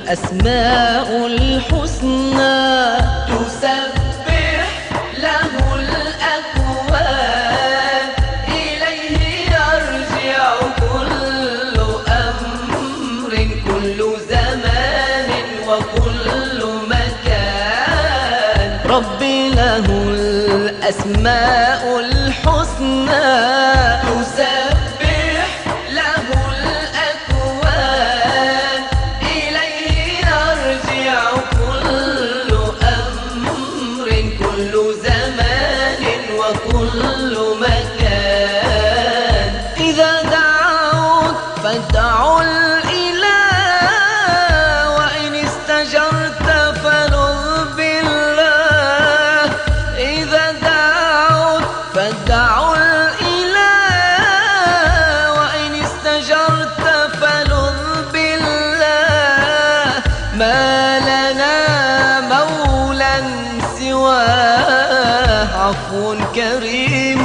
الأسماء الحسنى تسبح له الأكوان، إليه يرجع كل أمر، كل زمان وكل مكان. ربي له الأسماء الحسنى تسبح له الأكوان، إليه يرجع كل أمر، كل زمان وكل مكان. إذا دعوت فادعوا الإله، وإن استجرت فلذ بالله. إذا دعوت فادعوا الإله، وإن استجرت فلذ بالله. ما لنا مولى سواه، عفو كريم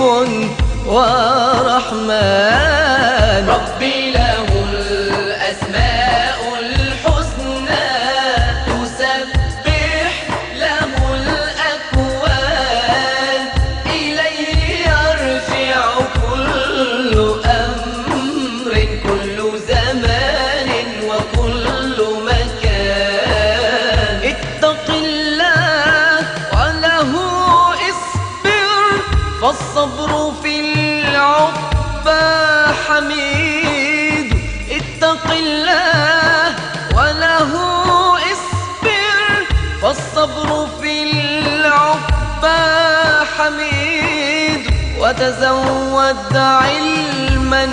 ورحمن. ربي له الأسماء الحسنى تسبح له الأكوان، إليه يرجع كل أمر، كل زمان وكل مكان. اتق الله وله اصبر، فالصبر في العقبى حميد. اتق الله وله اصبر، فالصبر في العقبى حميد. وتزود علما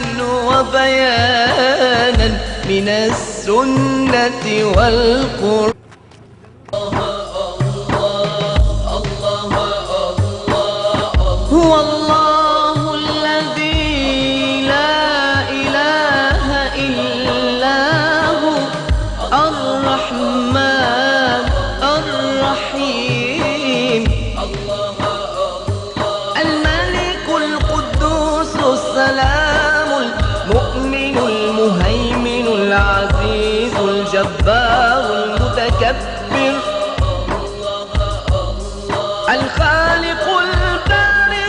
وبيانا من السنة والقرآن. هو الله الذي لا إله إلا هو، الرحمن الرحيم. الملك القدوس السلام المؤمن المهيمن العزيز الجبار المتكبر، الخالق البارئ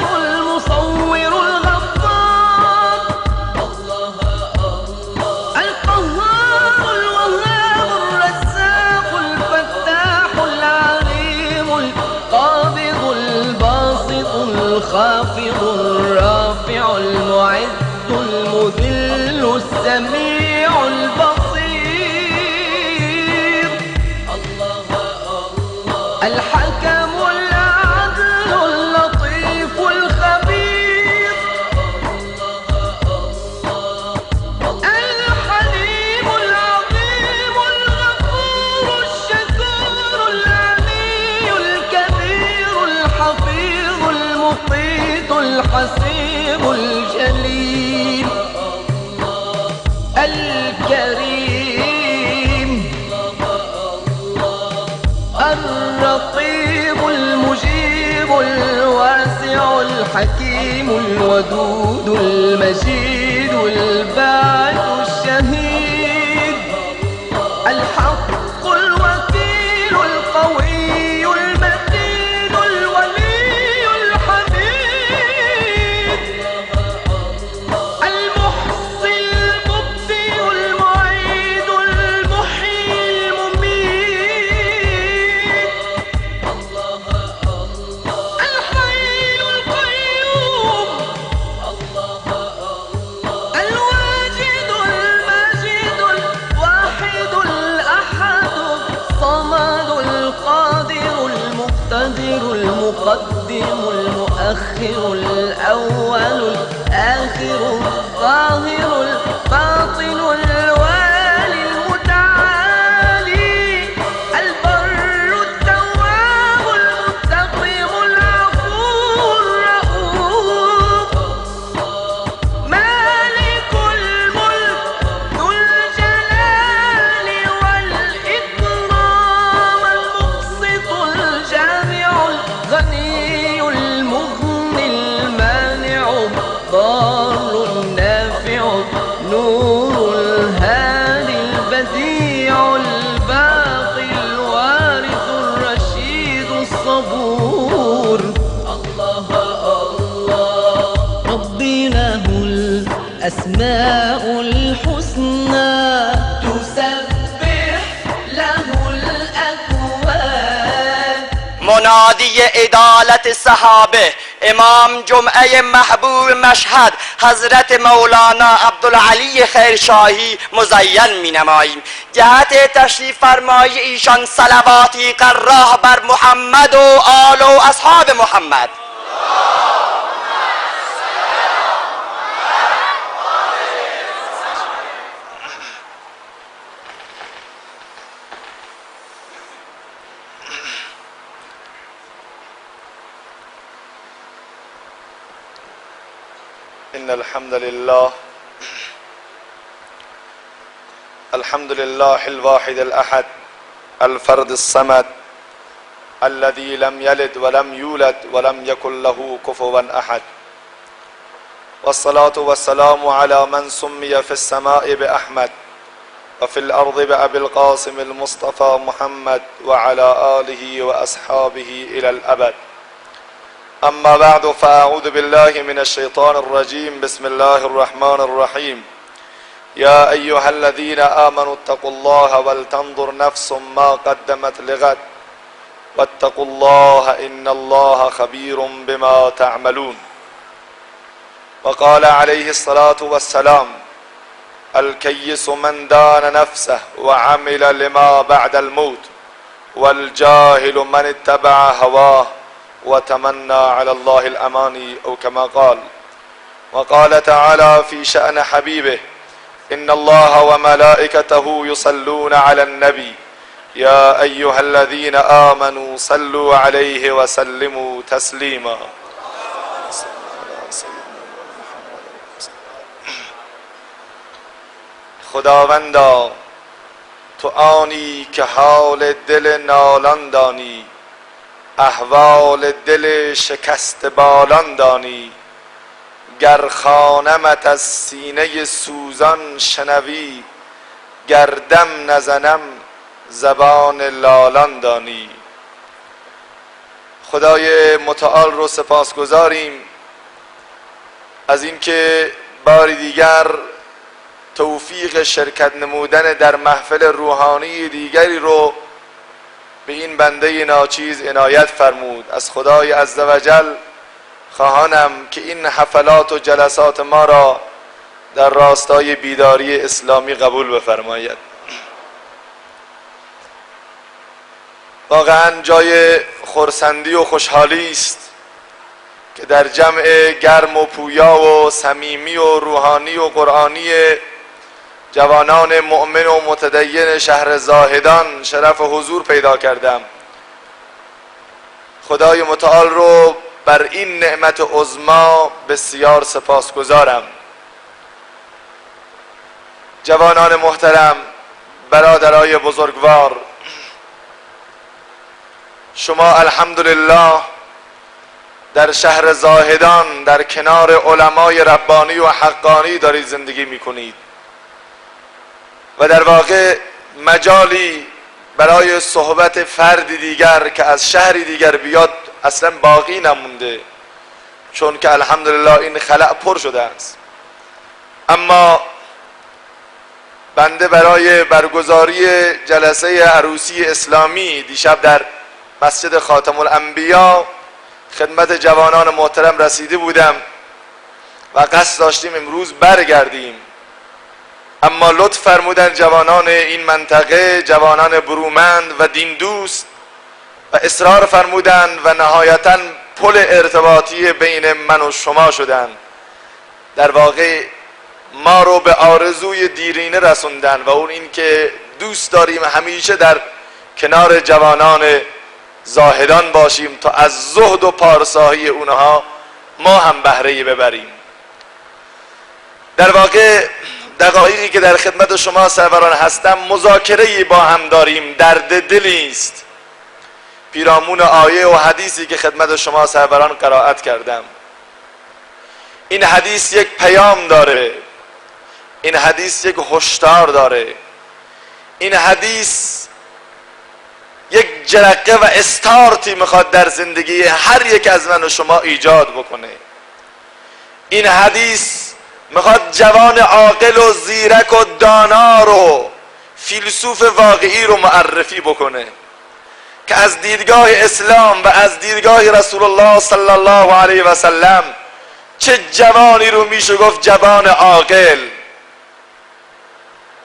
الخافض الرافع المعز المذل السميع البصير الحكم العدل اللطيف الخبير الحليم العظيم الغفور الشكور العلي الكبير الحفيظ المحيط الحسيب الجليل الكريم الرقيب المجيب الواسع الحكيم الودود المجيد الباعث الشهيد الحق الوكيل القوي المتين الولي الحميد المحصي المبدئ المعيد المحيي المميت الحي القيوم الواجد الماجد الواحد الأحد الصمد القادر المقتدر المقدم المؤخر الأول الآخر الظاهر الباطن الوالي المتعالي البر التواب المنتقم العفو الرؤوف مالك الملك ذو الجلال والإكرام المقسط الجامع الغني المغني المانع الضار النافع نور الهادي البديع الباقي الوارث الرشيد الصبور ربي له الأسماء الحسنى تسبح له الأكوان منادی عدالت صحابه امام جمعه محبوب مشهد حضرت مولانا عبدالعلی خیرشاهی مزین می نماییم. جهت تشریف فرمایی ایشان صلواتی قراه بر محمد و آل و اصحاب محمد. إن الحمد لله الواحد الأحد الفرد الصمد الذي لم يلد ولم يولد ولم يكن له كفوا أحد والصلاة والسلام على من سمي في السماء بأحمد وفي الأرض بأبي القاسم المصطفى محمد وعلى آله وأصحابه إلى الأبد. أما بعد فأعوذ بالله من الشيطان الرجيم. بسم الله الرحمن الرحيم. يا أيها الذين آمنوا اتقوا الله ولتنظر نفس ما قدمت لغد واتقوا الله إن الله خبير بما تعملون. وقال عليه الصلاة والسلام الكيس من دان نفسه وعمل لما بعد الموت والجاهل من اتبع هواه وتمنى على الله الأماني أو كما قال. وقال تعالى في شأن حبيبه إن الله وملائكته يصلون على النبي يا أيها الذين آمنوا صلوا عليه وسلموا تسليما. خداوندا تو آنی که حال دل نالان دانی احوال دل شکست بالان دانی گر خوانمت از سینه سوزان شنوی گردم نزنم زبان لالان دانی. خدای متعال رو سپاسگزاریم از اینکه بار دیگر توفیق شرکت نمودن در محفل روحانی دیگری رو به این بنده ناچیز عنایت فرمود. از خدای عزوجل خواهانم که این حفلات و جلسات ما را در راستای بیداری اسلامی قبول بفرماید. واقعا جای خرسندی و خوشحالی است که در جمع گرم و پویا و صمیمی و روحانی و قرآنی جوانان مؤمن و متدین شهر زاهدان شرف حضور پیدا کردم. خدای متعال رو بر این نعمت عظما بسیار سپاسگزارم. جوانان محترم، برادرای بزرگوار، شما الحمدلله در شهر زاهدان در کنار علمای ربانی و حقانی دارید زندگی میکنید و در واقع مجالی برای صحبت فردی دیگر که از شهری دیگر بیاد اصلا باقی نمونده، چون که الحمدلله این خلأ پر شده است. اما بنده برای برگزاری جلسه عروسی اسلامی دیشب در مسجد خاتم الانبیا خدمت جوانان محترم رسیده بودم و قصد داشتیم امروز برگردیم، اما لطف فرمودن جوانان این منطقه، جوانان برومند و دین دوست، و اصرار فرمودن و نهایتاً پل ارتباطی بین من و شما شدن. در واقع ما رو به آرزوی دیرینه رسوندن و اون این که دوست داریم همیشه در کنار جوانان زاهدان باشیم تا از زهد و پارسایی اونها ما هم بهره ببریم. در واقع دقایقی که در خدمت شما سروران هستم مذاکره‌ای با هم داریم، درد دلی است پیرامون آیه و حدیثی که خدمت شما سروران قرائت کردم. این حدیث یک پیام داره، این حدیث یک هشدار داره، این حدیث یک جرقه و استارتی میخواد در زندگی هر یک از من و شما ایجاد بکنه. این حدیث میخواد جوان عاقل و زیرک و دانا رو، فیلسوف واقعی رو معرفی بکنه که از دیدگاه اسلام و از دیدگاه رسول الله صلی الله علیه و سلم چه جوانی رو میشه گفت جوان عاقل.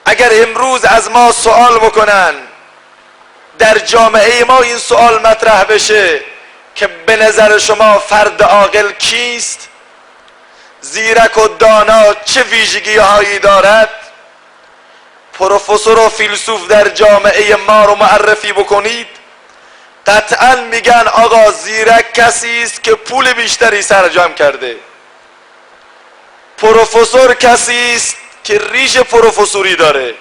اگر امروز از ما سوال بکنن، در جامعه ما این سوال مطرح بشه که به نظر شما فرد عاقل کیست؟ زیرک و دانا چه ویژگی هایی دارد؟ پروفسور و فیلسوف در جامعه ما رو معرفی بکنید، قطعا میگن آقا زیرک کسی است که پول بیشتری سرجام کرده، پروفسور کسی است که ریش پروفسوری داره،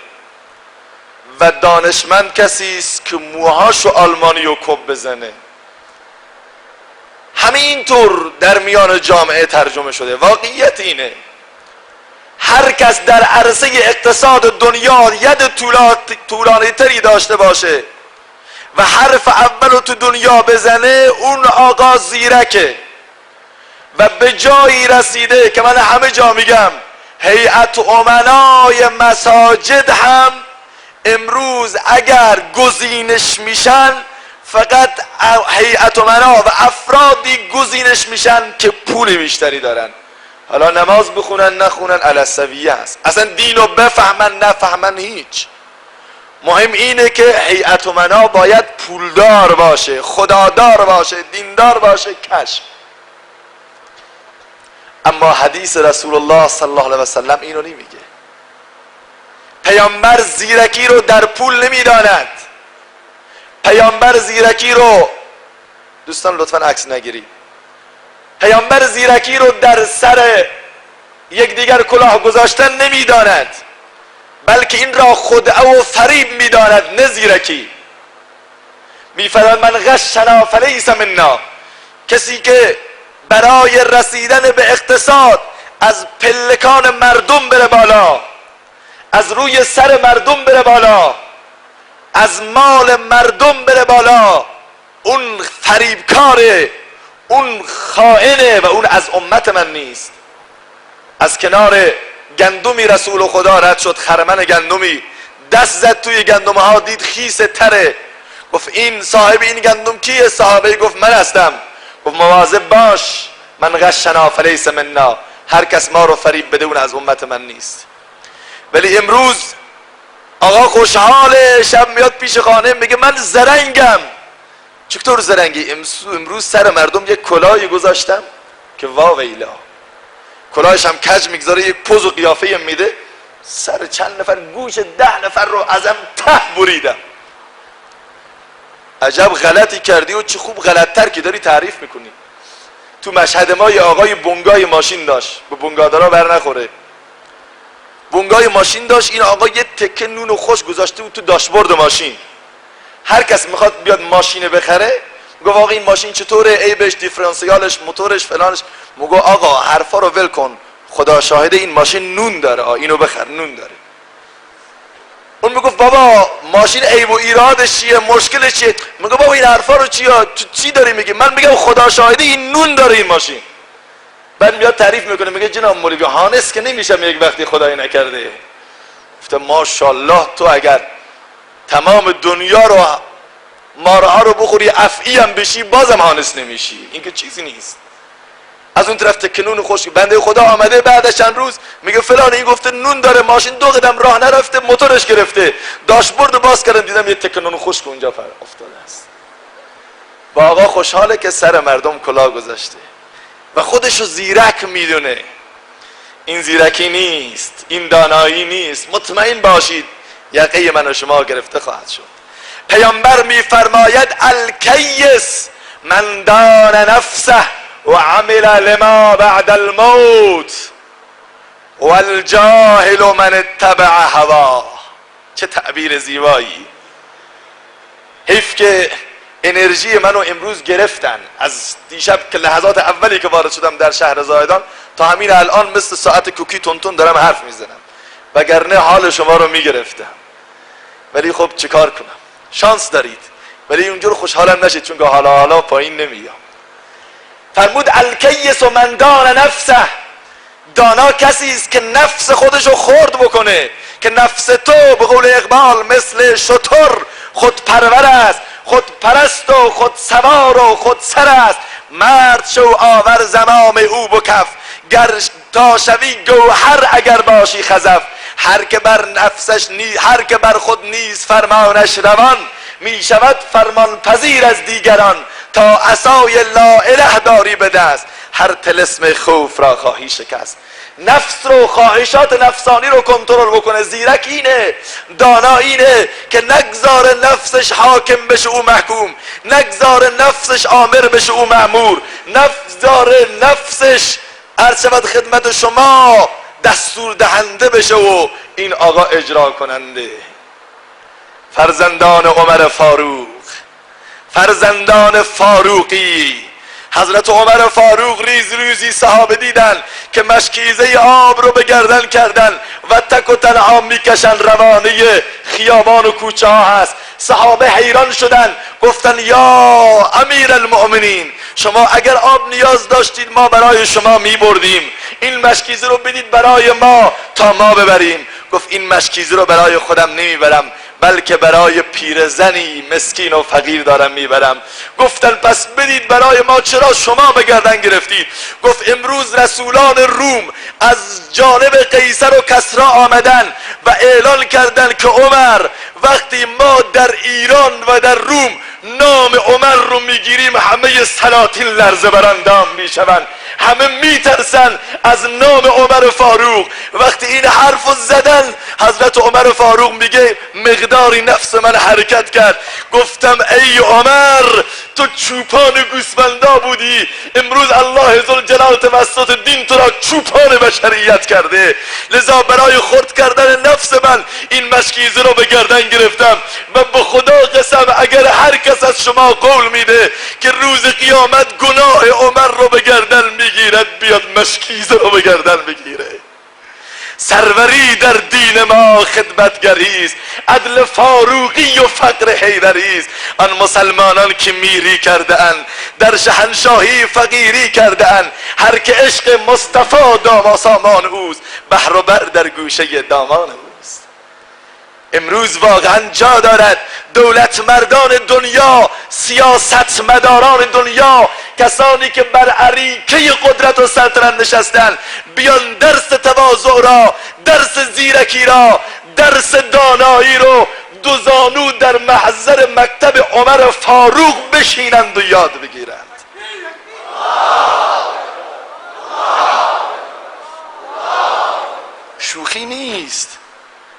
و دانشمند کسی است که موهاشو آلمانی و کب بزنه. همینطور در میان جامعه ترجمه شده. واقعیت اینه هر کس در عرصه اقتصاد دنیا ید طولانی تری داشته باشه و حرف اولو تو دنیا بزنه، اون آقا زیرکه و به جایی رسیده که من همه جا میگم هیئت امنای مساجد هم امروز اگر گزینش میشن فقط هیئت امنا و افرادی گزینش میشن که پول بیشتری دارن. حالا نماز بخونن نخونن علی السویه است، اصلا دینو بفهمن نفهمن هیچ. مهم اینه که هیئت امنا باید پولدار باشه، خدادار باشه، دیندار باشه، کشف. اما حدیث رسول الله صلی الله علیه و سلم اینو نمیگه. پیامبر زیرکی رو در پول نمیداند. پیامبر زیرکی رو، دوستان لطفاً عکس نگیرید، پیامبر زیرکی رو در سر یکدیگر کلاه گذاشتن نمیداند، بلکه این را خدعه و فریب میداند، نه زیرکی. میفرماید من غشنا فلیس منا، کسی که برای رسیدن به اقتصاد از پلکان مردم بره بالا، از روی سر مردم بره بالا، از مال مردم بره بالا، اون فریبکاره، اون خائنه و اون از امت من نیست. از کنار گندمی رسول خدا رد شد، خرمن گندمی، دست زد توی گندم ها، دید خیس تره، گفت این صاحب این گندم کیه؟ صحابه گفت من هستم. گفت مواظب باش، من غشنا فلیس منا، هر کس ما رو فریب بده اون از امت من نیست. ولی امروز آقا خوشحاله، شب میاد پیش خانه میگه من زرنگم. چطور زرنگی؟ امروز سر مردم یک کلاهی گذاشتم که واویلا، کلاهش هم کج میگذاره، یک پوز و قیافه میده، سر چند نفر گوش 10 نفر رو ازم ته بریدم. عجب غلطی کردی و چه خوب غلطتر که داری تعریف میکنی. تو مشهد ما یه آقای بونگای ماشین داشت، به بونگادارا بر نخوره، بونگای ماشین داشت. این آقا یه تکه نون و خوش گذاشته بود تو داشبورد ماشین. هر کس میخواد بیاد ماشین بخره میگه آقا این ماشین چطوره، عیبش، دیفرانسیالش، موتورش، فلانش. میگه آقا حرفا رو ول کن، خدا شاهده این ماشین نون داره، اینو بخر، نون داره. اون میگفت بابا ماشین عیب و ایرادش چیه، مشکلش چیه؟ میگه بابا این حرفا رو چی داری میگی؟ من میگم خدا شاهده این نون داره این ماشین. بعد میاد تعریف میکنه، میگه جناب مولوی هانس که نمیشم یک وقتی خدای نکرده. گفتم ماشاءالله تو اگر تمام دنیا رو مارها رو بخوری افعی هم بشی بازم هانس نمیشی، این که چیزی نیست. از اون طرف تکنون خوش بنده خدا آمده بعد از چند روز میگه فلان این گفته نون داره، ماشین 2 قدم راه نرفته موتورش گرفته، داشبورد باز کردم دیدم یه تکنون خشک اونجا افتاده است. با آقا خوشحاله که سر مردم کلاه گذاشته و خودشو زیرک میدونه. این زیرکی نیست، این دانایی نیست. مطمئن باشید یقه من و شما گرفته خواهد شد. پیامبر میفرماید الکیس من دان نفسه و عمل لما بعد الموت و الجاهل من اتبع هوا. چه تعبیر زیبایی. حیف که انرژی منو امروز گرفتن. از دیشب که لحظات اولی که وارد شدم در شهر زاهدان تا همین الان مثل ساعت کوکی تونتون دارم حرف میزنم، وگرنه حال شما رو میگرفتم. ولی خب چیکار کنم، شانس دارید. ولی اونجور خوشحالم نشید چون که حالا پایین نمیام. فرمود الکیس و من دان نفسه. دانا کسی است که نفس خودشو خرد بکنه، که نفس تو به قول اقبال مثل شتر خود پرور است، خود پرست و خود سوار و خود سر است. مرد شو آور زمام او بکف، گر تا شوی گوهر اگر باشی خزف. هر که بر خود نیز فرمانش روان، می شود فرمان پذیر از دیگران. تا عصای لا اله داری به دست، هر طلسم خوف را خواهی شکست. نفس رو، خواهشات نفسانی رو کنترل بکنه. زیرک اینه، دانا اینه که نگذاره نفسش حاکم بشه او محکوم، نگذاره نفسش آمر بشه او مأمور، نگذاره نفسش عرض شود خدمت شما دستور دهنده بشه و این آقا اجرا کننده. فرزندان عمر فاروق، فرزندان فاروقی، حضرت عمر فاروق ریزی صحابه دیدن که مشکیزه آب رو به گردن کردن و تک و تنها میکشن، روانه خیابان و کوچه ها هست. صحابه حیران شدن، گفتن یا امیر المؤمنین شما اگر آب نیاز داشتید ما برای شما میبردیم، این مشکیزه رو بدید برای ما تا ما ببریم. گفت این مشکیزه رو برای خودم نمیبرم، بلکه برای پیرزنی مسکین و فقیر دارم میبرم. گفتن پس بدید برای ما، چرا شما به گردن گرفتید؟ گفت امروز رسولان روم از جانب قیصر و کسرا آمدن و اعلان کردن که عمر وقتی ما در ایران و در روم نام عمر رو میگیریم همه سلاطین لرزه براندام میشوند، همه میترسن از نام عمر فاروق. وقتی این حرفو زدن حضرت عمر فاروق میگه مقداری نفس من حرکت کرد. گفتم ای عمر تو چوپان گوسفندا بودی، امروز الله ذوالجلال توسط دین تو را چوپان بشریت کرده. لذا برای خرد کردن نفس من این مشکیزه رو به گردن گرفتم و به خدا قسم اگر هر کس از شما قول میده که روز قیامت گناه عمر رو به گردن میگیرد بیاد مشکیزه رو به گردن بگیره. سروری در دین ما خدمتگری است، عدل فاروقی و فقر حیدری است. آن مسلمانان که میری کرده اند در شهنشاهی فقیری کرده اند، هر که عشق مصطفی دام سامان اوست، بحر و بر در گوشه دامان اوست. امروز واقعا جا دارد دولت مردان دنیا، سیاست مداران دنیا کسانی که بر اریکه قدرت و سلطنت نشستن بیان درس تواضع را، درس زیرکی را، درس دانایی رو دو زانو در محضر مکتب عمر فاروق بشینند و یاد بگیرند. شوخی نیست،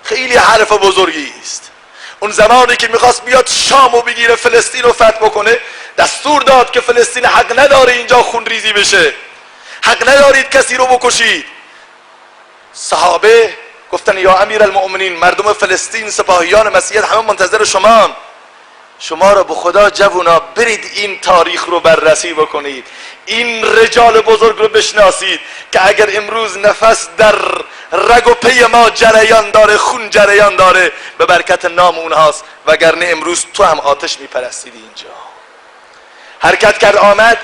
خیلی حرف بزرگی است. اون زمانی که میخواست بیاد شام و بگیره فلسطین رو فتح بکنه، دستور داد که فلسطین حق نداره اینجا خونریزی بشه، حق ندارید کسی رو بکشید. صحابه گفتن یا امیر المؤمنین، مردم فلسطین، سپاهیان مسیحیت همه منتظر شما را به خدا جوونا برید این تاریخ رو بررسی بکنید، این رجال بزرگ رو بشناسید که اگر امروز نفس در رگ و پی ما جریان داره، خون جریان داره، به برکت نام اونهاست، وگرنه امروز تو هم آتش میپرستیدی. اینجا حرکت کرد، آمد،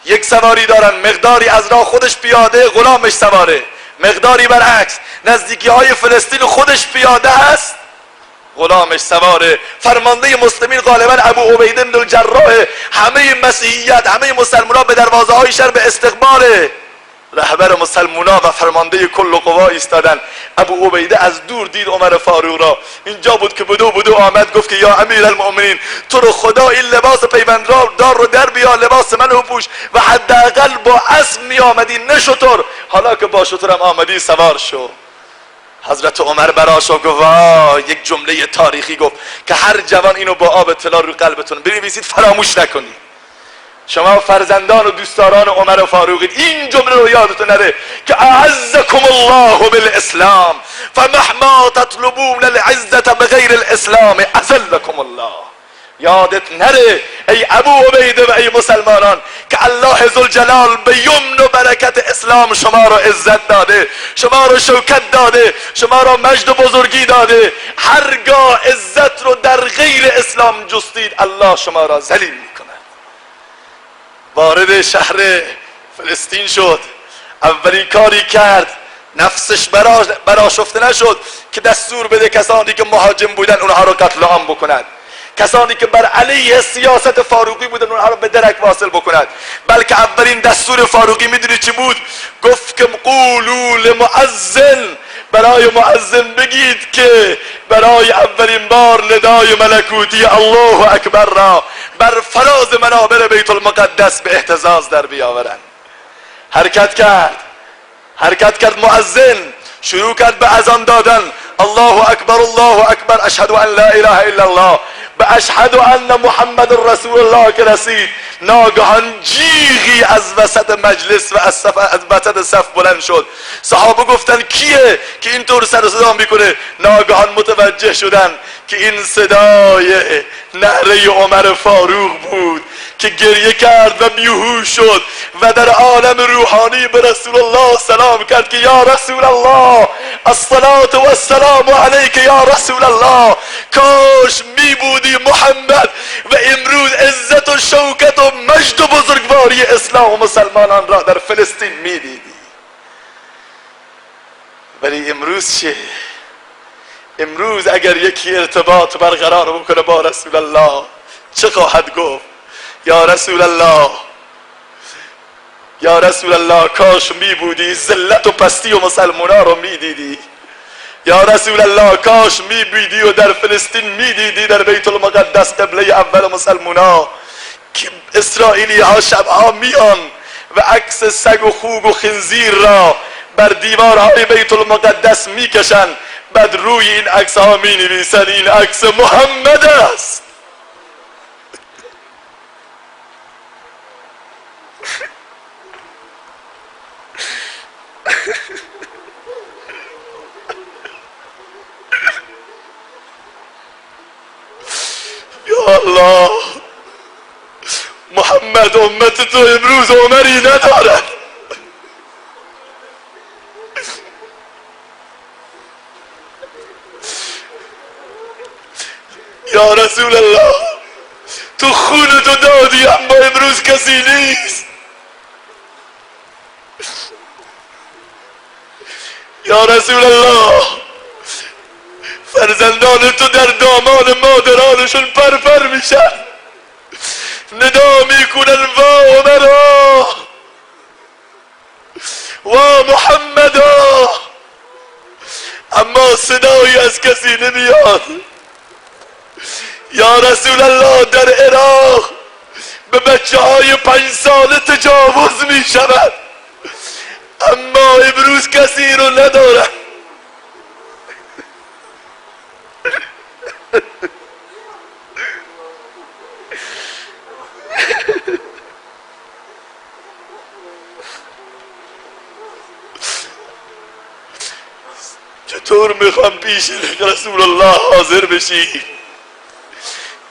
یک سواری دارن، مقداری از راه خودش پیاده، غلامش سواره، مقداری برعکس، نزدیکی های فلسطین خودش پیاده هست، غلامش سواره. فرمانده مسلمین غالبا ابو عبیده بن الجراح، همه مسیحیت، همه مسلمانان به دروازه های شهر به استقبال رهبر مسلمونا و فرمانده کل قوا ایستادن. ابو عبیده از دور دید عمر فاروق را، اینجا بود که بدو آمد، گفت که یا امیر المؤمنین، تو رو خدا این لباس پیونددار رو در بیا، لباس منو پوش، و حداقل با اسب می آمدی نه شتر، حالا که با شترم آمدی سوار شو. حضرت عمر براش گفت وای، یک جمله تاریخی گفت که هر جوان اینو با آب طلا رو قلبتون بنویسید، فراموش نکنید. شما فرزندان و دوستداران عمر فاروقید، این جمله رو یادتون نره که اعزكم الله بالاسلام فمهما تطلبون العزة بغیر الاسلام اذلكم الله. یادت نره ای ابو عبیده و ای مسلمانان که الله ذوالجلال به یمن و برکت اسلام شما را عزت داده، شما را شوکت داده، شما را مجد و بزرگی داده. هرگاه عزت رو در غیر اسلام جستید، الله شما را ذلیل میکنه. وارد شهر فلسطین شد، اولین کاری کرد، نفسش برآشفته نشد که دستور بده کسانی که مهاجم بودن اونها رو قتل عام بکند، کسانی که بر علیه سیاست فاروقی بودن اونها رو به درک واصل بکند، بلکه اولین دستور فاروقی میدونی چی بود؟ گفت که قولوا لمؤذن، برای مؤذن بگید که برای اولین بار ندای ملکوتی الله اکبر را بر فراز منابر بیت المقدس به اهتزاز در بیاورند. حرکت کرد مؤذن، شروع کرد به اذان دادن، الله اکبر الله اکبر، اشهد ان لا اله الا الله، به اشهد ان محمد رسول الله که رسید، ناگهان جیغی از وسط مجلس و از وسط صف بلند شد. صحابه گفتن کیه که اینطور سر و صدا میکنه؟ ناگهان متوجه شدن که این صدای نعره عمر فاروق بود که گریه کرد و بیهوش شد و در عالم روحانی به رسول الله سلام کرد که یا رسول الله الصلاة والسلام علیک یا رسول الله. کاش می بودی محمد و امروز عزت و شوکت و مجد و بزرگواری اسلام و مسلمانان را در فلسطین می دیدی. ولی امروز چه؟ امروز اگر یکی ارتباط برقرار بکنه با رسول الله چه خواهد گفت؟ یا رسول الله، یا رسول الله، کاش می بودی ذلت و پستی و مسلمانان رو می دیدی. یا رسول الله، کاش می بودی و در فلسطین می دیدی در بیت المقدس قبله اول مسلمانان که اسرائیلی ها شبها میان و عکس سگ و خوک و خنزیر را بر دیوارهای بیت المقدس میکشن، بعد روی این عکس ها می نویسن این عکس محمد است. یا الله، محمد امت تو امروز عمری ندارد. یا رسول الله، تو خونتو دادی اما امروز کسی نیست. یا رسول الله، فرزندان تو در دامان مادرانشون پرپر میشن، ندا میکنن و عمرا و محمدا، اما صدایی از کسی نمیاد. یا رسول الله در عراق به بچه های 5 ساله تجاوز می شود، اما امروز کسی رو ندارن. چطور میخوام پیش رسول الله حاضر بشی؟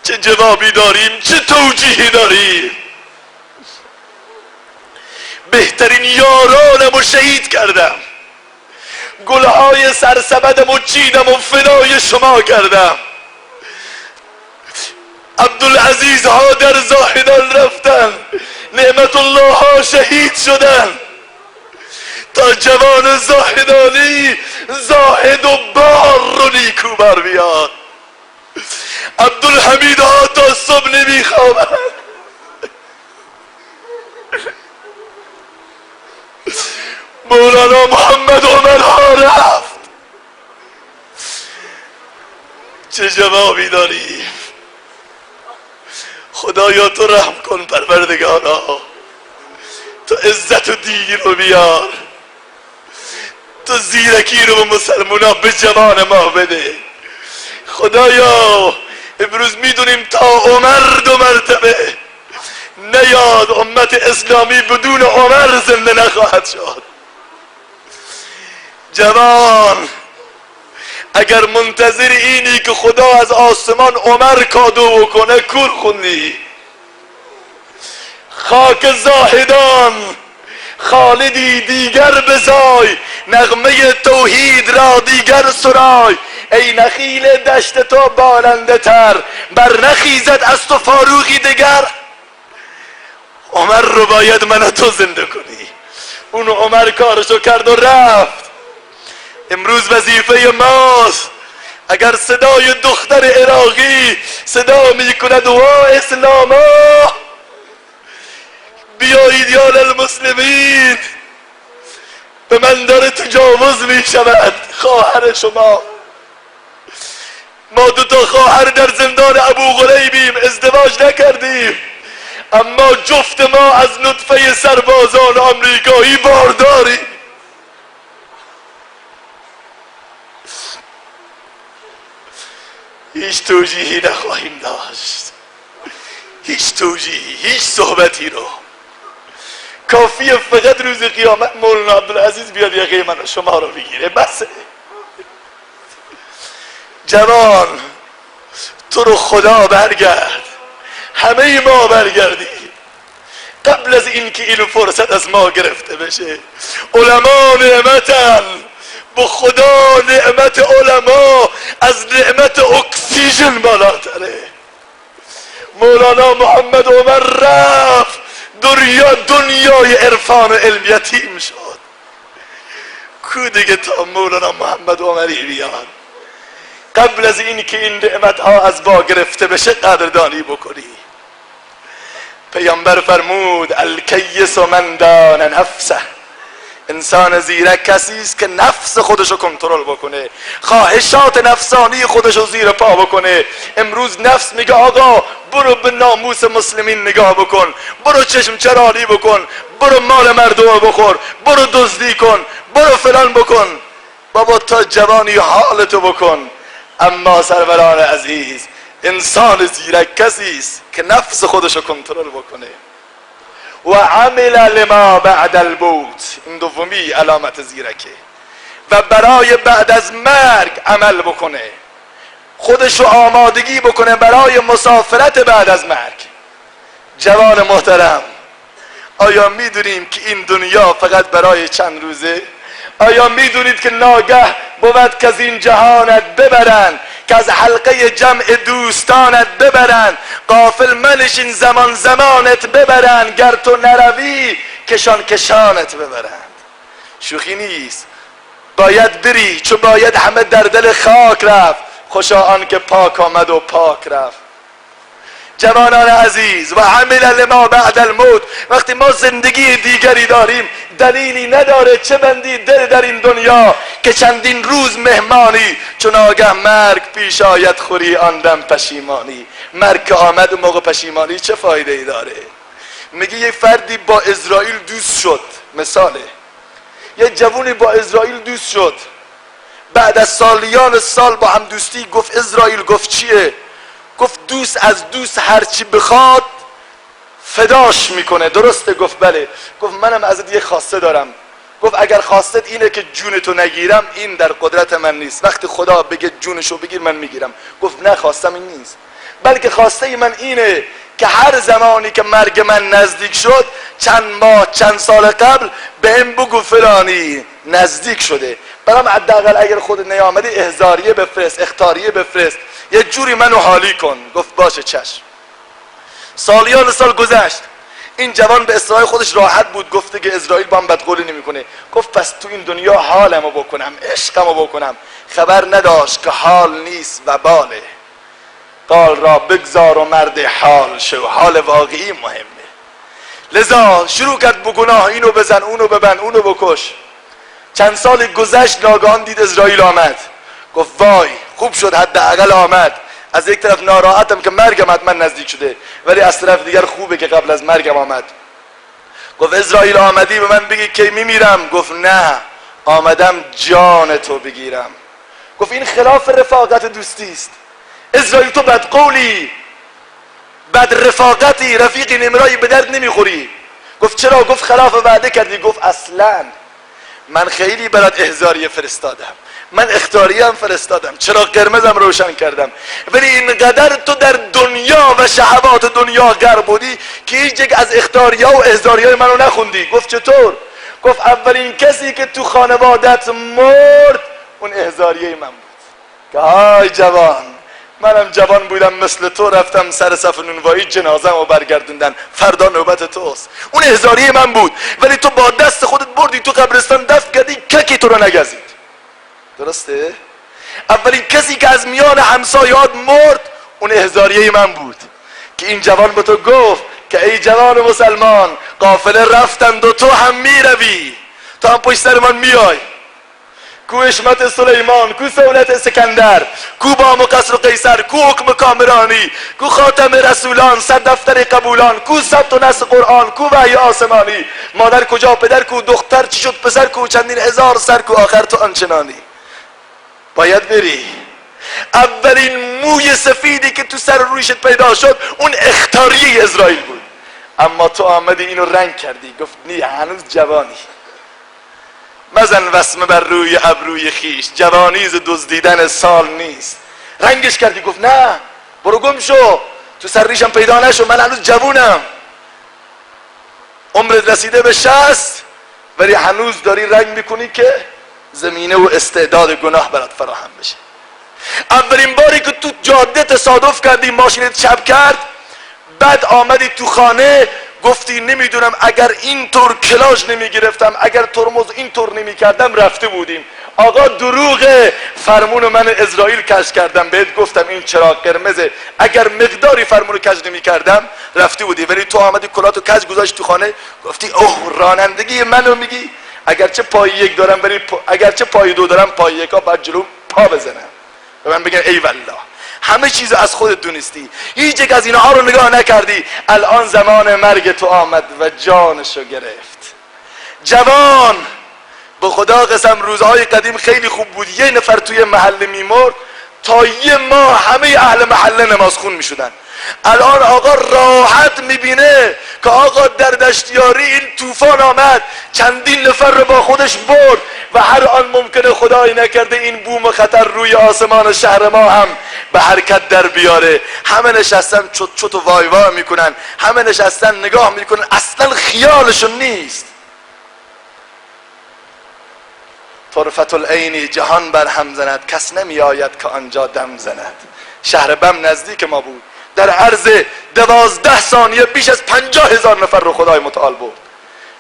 چه جوابی داریم؟ چه توجیهی داریم؟ بهترین یارانمو شهید کردم، گلهای سرسبدمو چیدم و فدای شما کردم. عبدالعزیز ها در زاهدان رفتن، نعمت الله ها شهید شدن تا جوان زاهدانی زاهد و بار رو نیکو بر بیاد. عبدالحمید ها تا صبح نمیخوابن، مولانا محمد عمر ها رفت. چه جوابی داریم؟ خدایا تو رحم کن پروردگارا، تو عزت و دینی رو بیار، تو زیرکی رو به مسلمونا به جوان ما بده. خدایا امروز میدونیم تا عمر 2 مرتبه نیاد، امت اسلامی بدون عمر زنده نخواهد شد. جوان اگر منتظر اینی که خدا از آسمان عمر کادو کنه کور خوندی. خاک زاهدان خالدی دیگر بزای، نغمه توحید را دیگر سرای. ای نخیل دشت تو بالنده تر، بر نخیزد از تو فاروقی دیگر. عمر رو باید من تو زنده کنی. اون عمر کارشو کرد و رفت. امروز وظیفه ماست اگر صدای دختر عراقی صدا میکند و اسلاما بیایید یا المسلمین، به من داره تجاوز میشود. خواهر شما، ما 2 خواهر در زندان ابو غریبیم، ازدواج نکردیم، اما جفت ما از نطفه سربازان آمریکایی بارداریم. هیچ توجیهی نخواهیم داشت، هیچ توجیهی، هیچ صحبتی رو. کافیه فقط روز قیامت مولانا عبدالعزیز بیاد یقه من و شما رو بگیره، بسه. جوان تو رو خدا برگرد، همه ما برگردیم قبل از اینکه این فرصت از ما گرفته بشه. علما نعمتن، با خدا نعمت علما از نعمت اکسیژن بالاتره. مولانا محمد عمر رفت، دنیای عرفان و علم یتیم شد. کو دیگه تا مولانا محمد عمری بیاد قبل از این که این نعمت ها از با گرفته بشه قدردانی بکنی. پیامبر فرمود الکیس من دان نفسه، انسان زیرک کسی است که نفس خودشو کنترل بکنه، خواهشات نفسانی خودشو زیر پا بکنه. امروز نفس میگه آقا برو به ناموس مسلمین نگاه بکن، برو چشم چرانی بکن، برو مال مردم بخور، برو دزدی کن، برو فلان بکن. بابا تا جوانی حالتو بکن. اما سروران عزیز، انسان زیرک کسی است که نفس خودشو کنترل بکنه. و عمل لما بعد الموت، این دومی علامت زیرکه. و برای بعد از مرگ عمل بکنه، خودشو آمادگی بکنه برای مسافرت بعد از مرگ. جوان محترم، آیا میدونیم که این دنیا فقط برای چند روزه؟ آیا میدونید که ناگه بود که از این جهانت ببرن، که از حلقه جمع دوستانت ببرن، غافل منشین زمان زمانت ببرن، گر تو نروی کشانت ببرن. شوخی نیست، باید بری، چون باید همه در دل خاک رفت. خوشا آن که پاک آمد و پاک رفت. جوانان عزیز، و عمل لما بعد الموت، وقتی ما زندگی دیگری داریم دلیلی نداره چه بندی دل در این دنیا که چندین روز مهمانی، چون آگه مرگ پیش آید خوری آن دم پشیمانی. مرگ که آمد موقع پشیمانی چه فایده ای داره؟ میگه یه فردی با اسرائیل دوست شد، مثاله یه جوونی با اسرائیل دوست شد، بعد از سالیان سال با هم دوستی گفت اسرائیل، گفت چیه؟ گفت دوست از دوست هرچی بخواد فداش میکنه. درسته؟ گفت بله. گفت منم ازت یه خواسته دارم. گفت اگر خواستت اینه که جونتو نگیرم این در قدرت من نیست، وقتی خدا بگه جونشو بگیر من میگیرم. گفت نه، خواستم این نیست، بلکه خواسته من اینه که هر زمانی که مرگ من نزدیک شد چند ماه چند سال قبل بهم بگو فلانی نزدیک شده، برام حداقل اگر خود نیامدی احضاریه بفرست، اختاریه بفرست، یه جوری منو حالی کن. گفت باشه چشم. سالیان سال گذشت، این جوان به اصطلاح خودش راحت بود، گفته که اسرائیل با هم بدقولی نمیکنه. گفت پس تو این دنیا حالمو بکنم، عشقمو بکنم. خبر نداشت که حال نیست و باله. قال را بگذار و مرد حال شو، حال واقعی مهمه. لذا شروع کرد به گناه، اینو بزن، اونو ببند، اونو بکش. چند سال گذشت، ناگهان دید اسرائیل آمد. گفت وای خوب شد حداقل آمد. از یک طرف ناراحتم که مرگم حتما نزدیک شده، ولی از طرف دیگر خوبه که قبل از مرگم آمد. گفت اسرائیل آمدی به من بگی کی میمیرم؟ گفت نه، آمدم جان تو بگیرم. گفت این خلاف رفاقت دوستی است. اسرائیل تو بدقولی، بد رفاقتی، رفیقی نمرایی به درد نمیخوری. گفت چرا؟ گفت خلاف وعده کردی. گفت اصلا من خیلی برات احضاریه فرستادم، من اختاریه هم فرستادم، چرا قرمزم روشن کردم، ولی اینقدر تو در دنیا و شهوات دنیا غرق بودی که هیچ یک از اختاریه و احضاریه منو نخوندی. گفت چطور؟ گفت اولین کسی که تو خانوادت مرد اون احضاریه من بود. که های جوان، منم جوان بودم مثل تو، رفتم سر صف نونوایی جنازم رو برگردوندن، فردا نوبت توست. اون احضاریه من بود، ولی تو با دست خودت بردی تو قبرستان دفن کردی، ککی تو رو نگزید. درسته؟ اولین کسی که از میان همسایات مرد اون احضاریه من بود که این جوان به تو گفت که ای جوان مسلمان، قافله رفتند و تو هم میروی، تو هم پشت سر من میای. کو حشمت سلیمان، کو سهولت اسکندر، کو بام و قصر و قیصر، کو حکم کامرانی، کو خاتم رسولان، صد دفتر قبولان، کو ثبت و نسخ قرآن، کو وحی آسمانی. مادر کجا، پدر کو، دختر چی شد، پسر کو، چندین هزار سر کو، آخر تو آنچنانی. باید بری. اولین موی سفیدی که تو سر رویشت پیدا شد اون اختاریه اسرائیل بود، اما تو آمدی اینو رنگ کردی. گفت نی، هنوز جوانی. مزن وسمه بر روی ابروی خیش، جوانی ز دزدیدن سال نیست. رنگش کردی. گفت نه، برو گم شو، تو سر ریشم پیدا نشو، من هنوز جوونم، عمرت رسیده به 60، ولی هنوز داری رنگ میکنی که زمینه و استعداد گناه برات فراهم بشه. اولین باری که تو جاده تصادف کردی، ماشینت چپ کرد، بعد آمدی تو خانه گفتی نمیدونم اگر اینطور کلاژ نمیگرفتم، اگر ترمز اینطور نمیکردم رفته بودیم. آقا دروغه، فرمون من اسرائیل کج کردم، بهت گفتم این چراغ قرمزه، اگر مقداری فرمون کج نمیکردم رفته بودی، ولی تو آمدی کلاتو کج گذاشت تو خانه، گفتی اوه رانندگی منو میگی؟ اگرچه پای یک دارم، ولی اگرچه پای دو دارم، پای یکا بعد جلو پا بزنم و من بگم ای والله. همه چیز از خودت دونستی، هیچ یک از اینها رو نگاه نکردی. الان زمان مرگ تو آمد و جانشو گرفت. جوان، به خدا قسم روزهای قدیم خیلی خوب بود، یه نفر توی محله میمرد تا یه ماه همه اهل محله نمازخون میشدن. الان آقا راحت میبینه که آقا در دشتیاری این طوفان آمد، چندین نفر رو با خودش برد و هر آن ممکنه خدایی نکرده این بوم خطر روی آسمان شهر ما هم به حرکت در بیاره. همه نشستن چوت چوت و وای وای میکنن، همه نشستن نگاه میکنن، اصلا خیالشون نیست. طرفت العینی جهان بر هم زند، کس نمی آید که آنجا دم زند. شهر بم نزدیک ما بود، در عرض 12 ثانیه بیش از 50,000 نفر رو خدای متعال برد.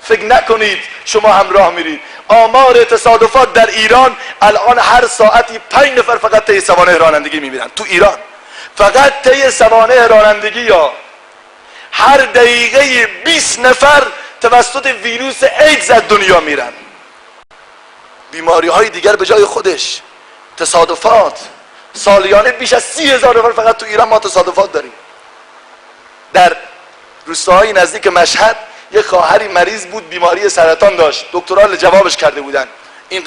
فکر نکنید شما هم راه میرید. آمار تصادفات در ایران الان هر ساعتی 5 نفر فقط طی سوانح رانندگی میمیرن تو ایران. فقط طی سوانح رانندگی یا هر دقیقه 20 نفر توسط ویروس ایدز از دنیا میرن. بیماری های دیگر به جای خودش، تصادفات سالیانه بیش از 30,000 نفر فقط تو ایران ما تصادفات داریم. در روستاهای نزدیک مشهد یه خواهری مریض بود، بیماری سرطان داشت، دکترها جوابش کرده بودن. این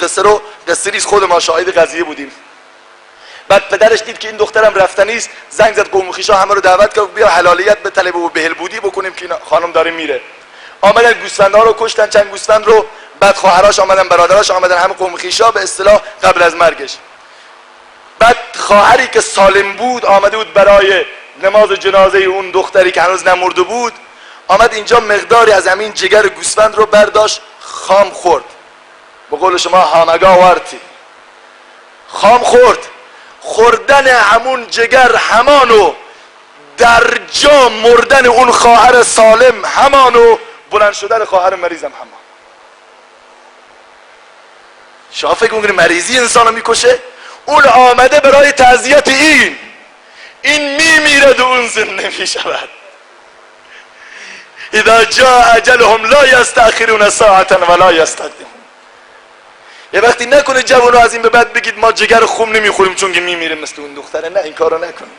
قصه نیست، خود ما شاهد قضیه بودیم. بعد پدرش دید که این دخترم رفتنیست، زنگ زد قوم و خویشا همه رو دعوت کرد بیا حلالیت به طلب و بهلبودی بکنیم که این خانم داره میره. آمدن گوسفندها رو کشتن، چند گوسفند رو. بعد خواهراش آمدن، برادراش آمدن، همه قوم و خویشا به اصطلاح قبل از مرگش. بعد خواهری که سالم بود آمده بود برای نماز جنازه اون دختری که هنوز نمرده بود، آمد اینجا مقداری از همین جگر گوسفند رو برداشت خام خورد. به قول شما همگا ورتی خام خورد. خوردن همون جگر همانو، در جا مردن اون خواهر سالم همانو، بلند شدن خواهر مریضم همان. شما فکر می‌کنید مریضی انسانو میکشه؟ اون آمده برای تعزیت این میمیرد و اون زنده میشود. اذا جاء اجلهم لا یستأخرون ساعة ولا یستقدمون. یه وقتی نکنه جوانو از این به بعد بگید ما جگر خم نمیخوریم چون که میمیریم مثل اون دختره. نه، این کارو نکنید،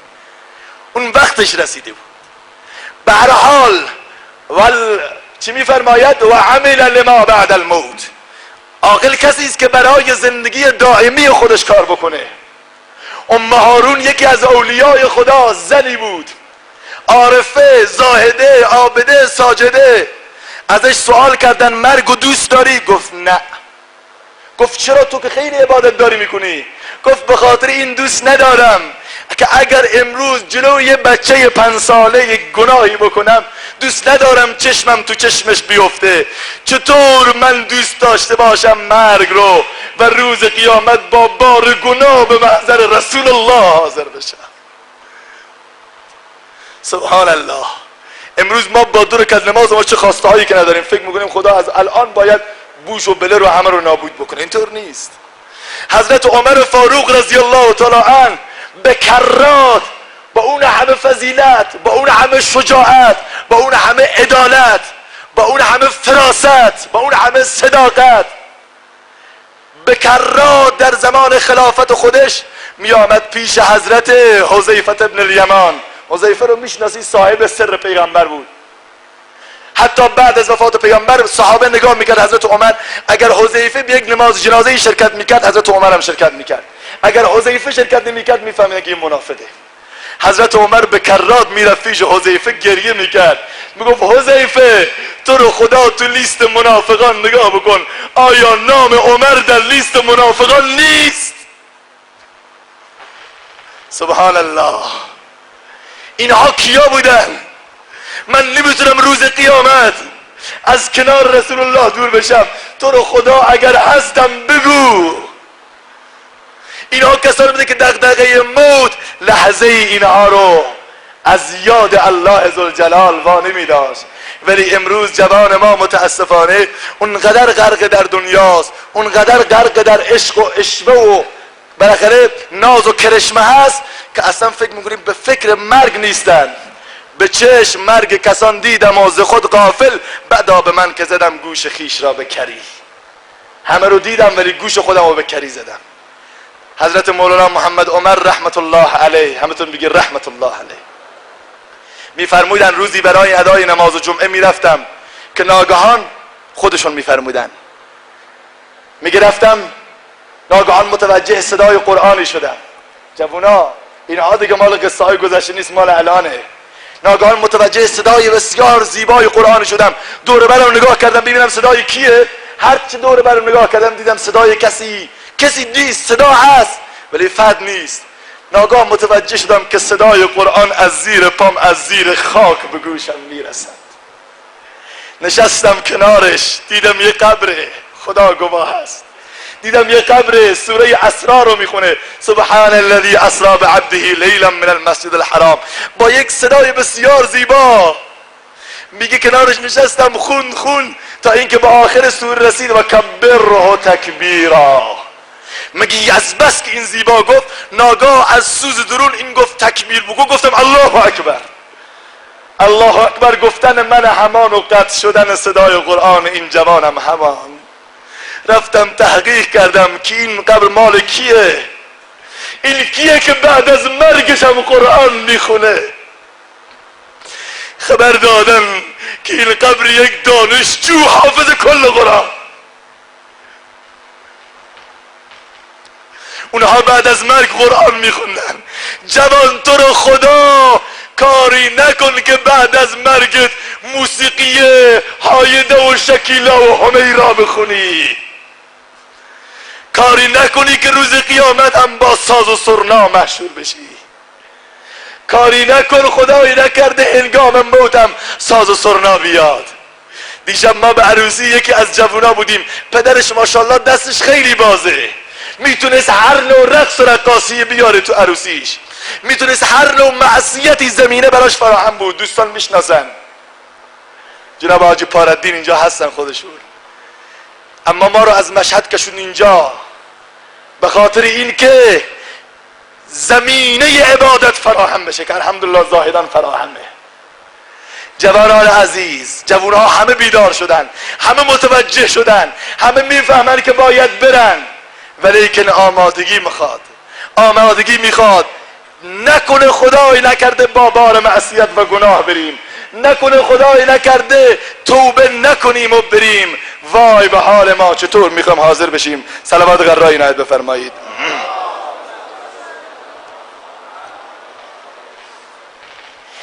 اون وقتش رسیده بود. به هر حال چی میفرماید؟ و عمل لما بعد الموت. عاقل کسی است که برای زندگی دائمی خودش کار بکنه. ام هارون یکی از اولیای خدا، زنی بود، عارفه، زاهده، عابده، ساجده. ازش سوال کردن مرگ و دوست داری؟ گفت نه. گفت چرا؟ تو که خیلی عبادت داری میکنی. گفت به خاطر این دوست ندارم که اگر امروز جلو یه بچه 5 ساله یک گناهی بکنم دوست ندارم چشمم تو چشمش بیفته. چطور من دوست داشته باشم مرگ رو و روز قیامت با بار گناه به محضر رسول الله حاضر بشم. سبحان الله. امروز ما با دور از نماز ما چه خواسته هایی که نداریم، فکر میکنیم خدا از الان باید بوش و بله رو همه رو نابود بکنه. اینطور نیست. حضرت عمر فاروق رضی الله تعالی عنه به کرات، با اون همه فضیلت، با اون همه شجاعت، با اون همه عدالت، با اون همه فراست، با اون همه صداقت، به کرات در زمان خلافت خودش می آمد پیش حضرت حذیفه ابن الیمان. حذیفه رو میشناسی، صاحب سر پیغمبر بود. حتی بعد از وفات پیامبر صحابه نگاه میکرد حضرت عمر، اگر حذیفه به یک نماز جنازه شرکت میکرد حضرت عمر هم شرکت میکرد. اگر حذیفه شرکت نمیکرد میفهمید که این منافقه. حضرت عمر به کرات میرفت پیش حذیفه، گریه میکرد، میگفت حذیفه تو رو خدا تو لیست منافقان نگاه بکن، آیا نام عمر در لیست منافقان نیست؟ سبحان الله. اینها کیا بودن؟ من نمیتونم روز قیامت از کنار رسول الله دور بشم. تو رو خدا اگر هستم بگو. اینها کسانی بوده که دغدغه موت لحظه اینها رو از یاد الله ذوالجلال وانمی داشت. ولی امروز جوان ما متاسفانه اونقدر غرق در دنیاست، اونقدر غرق در عشق و عشوه و بالاخره ناز و کرشمه هست که اصلا فکر میکنیم به فکر مرگ نیستن. به چشم مرگ کسان دیدم و ز خود غافل، بعدا به من که زدم گوش خیش را به کری. همه رو دیدم ولی گوش خودم رو به کری زدم. حضرت مولانا محمد عمر رحمت الله علیه، همتون بگید رحمت الله علیه، میفرمودن روزی برای ادای نماز جمعه میرفتم که ناگهان خودشون میفرمودن میگرفتم ناگهان متوجه صدای قرآنی شدم. جوونا اینها دیگه مال قصه های گذشته نیست، مال الانه. ناگهان متوجه صدای بسیار زیبای قرآن شدم. دور برم نگاه کردم ببینم صدای کیه. هر چه دور برم نگاه کردم دیدم صدای کسی نیست. صدا هست ولی فد نیست. ناگهان متوجه شدم که صدای قرآن از زیر پام، از زیر خاک به گوشم میرسد. نشستم کنارش، دیدم یه قبره، خدا گواه است، دیدم یه قبر سوره اسرا رو میخونه، سبحان الذی اسری بعبده لیلا من المسجد الحرام، با یک صدای بسیار زیبا. میگه کنارش نشستم خون تا اینکه به آخر سوره رسید و کبره تکبیرا. مگه از بس که این زیبا گفت ناگاه از سوز درون این گفت تکبیر بگو. گفتم الله اکبر. الله اکبر گفتن من همان و قطع شدن صدای قرآن این جوانم همان. رفتم تحقیق کردم که این قبر مال کیه، این کیه که بعد از مرگش هم قرآن میخونه. خبر دادن که این قبر یک دانشجو حافظ کل قرآن. اونها بعد از مرگ قرآن میخوندن. جوان تو رو خدا کاری نکن که بعد از مرگت موسیقی هایده و شکیلا و همیرا بخونی. کاری نکنی که روز قیامت هم با ساز و سرنا مشهور بشی. کاری نکن خدایی نکرده هنگام موتم ساز و سرنا بیاد. دیشب ما به عروسی یکی از جوونا بودیم، پدرش ماشاءالله دستش خیلی بازه، میتونست هر نوع رقص و رقاصی بیاره تو عروسیش، میتونست هر نوع معصیتی زمینه براش فراهم بود. دوستان میشناسن جناب حاجی پارالدین اینجا هستن خودشون. اما ما رو از مشهد کشون اینجا به خاطر این که زمینه عبادت فراهم بشه که الحمدلله زاهدان فراهمه. جوانان عزیز، جوانها همه بیدار شدن، همه متوجه شدن، همه میفهمن که باید برن، ولیکن آمادگی میخواد. آمادگی میخواد. نکنه خدای نکرده با بار معصیت و گناه بریم، نکنه خدای نکرده توبه نکنیم و بریم. وای به حال ما. چطور میخوام حاضر بشیم؟ صلوات غرای عنایت بفرمایید.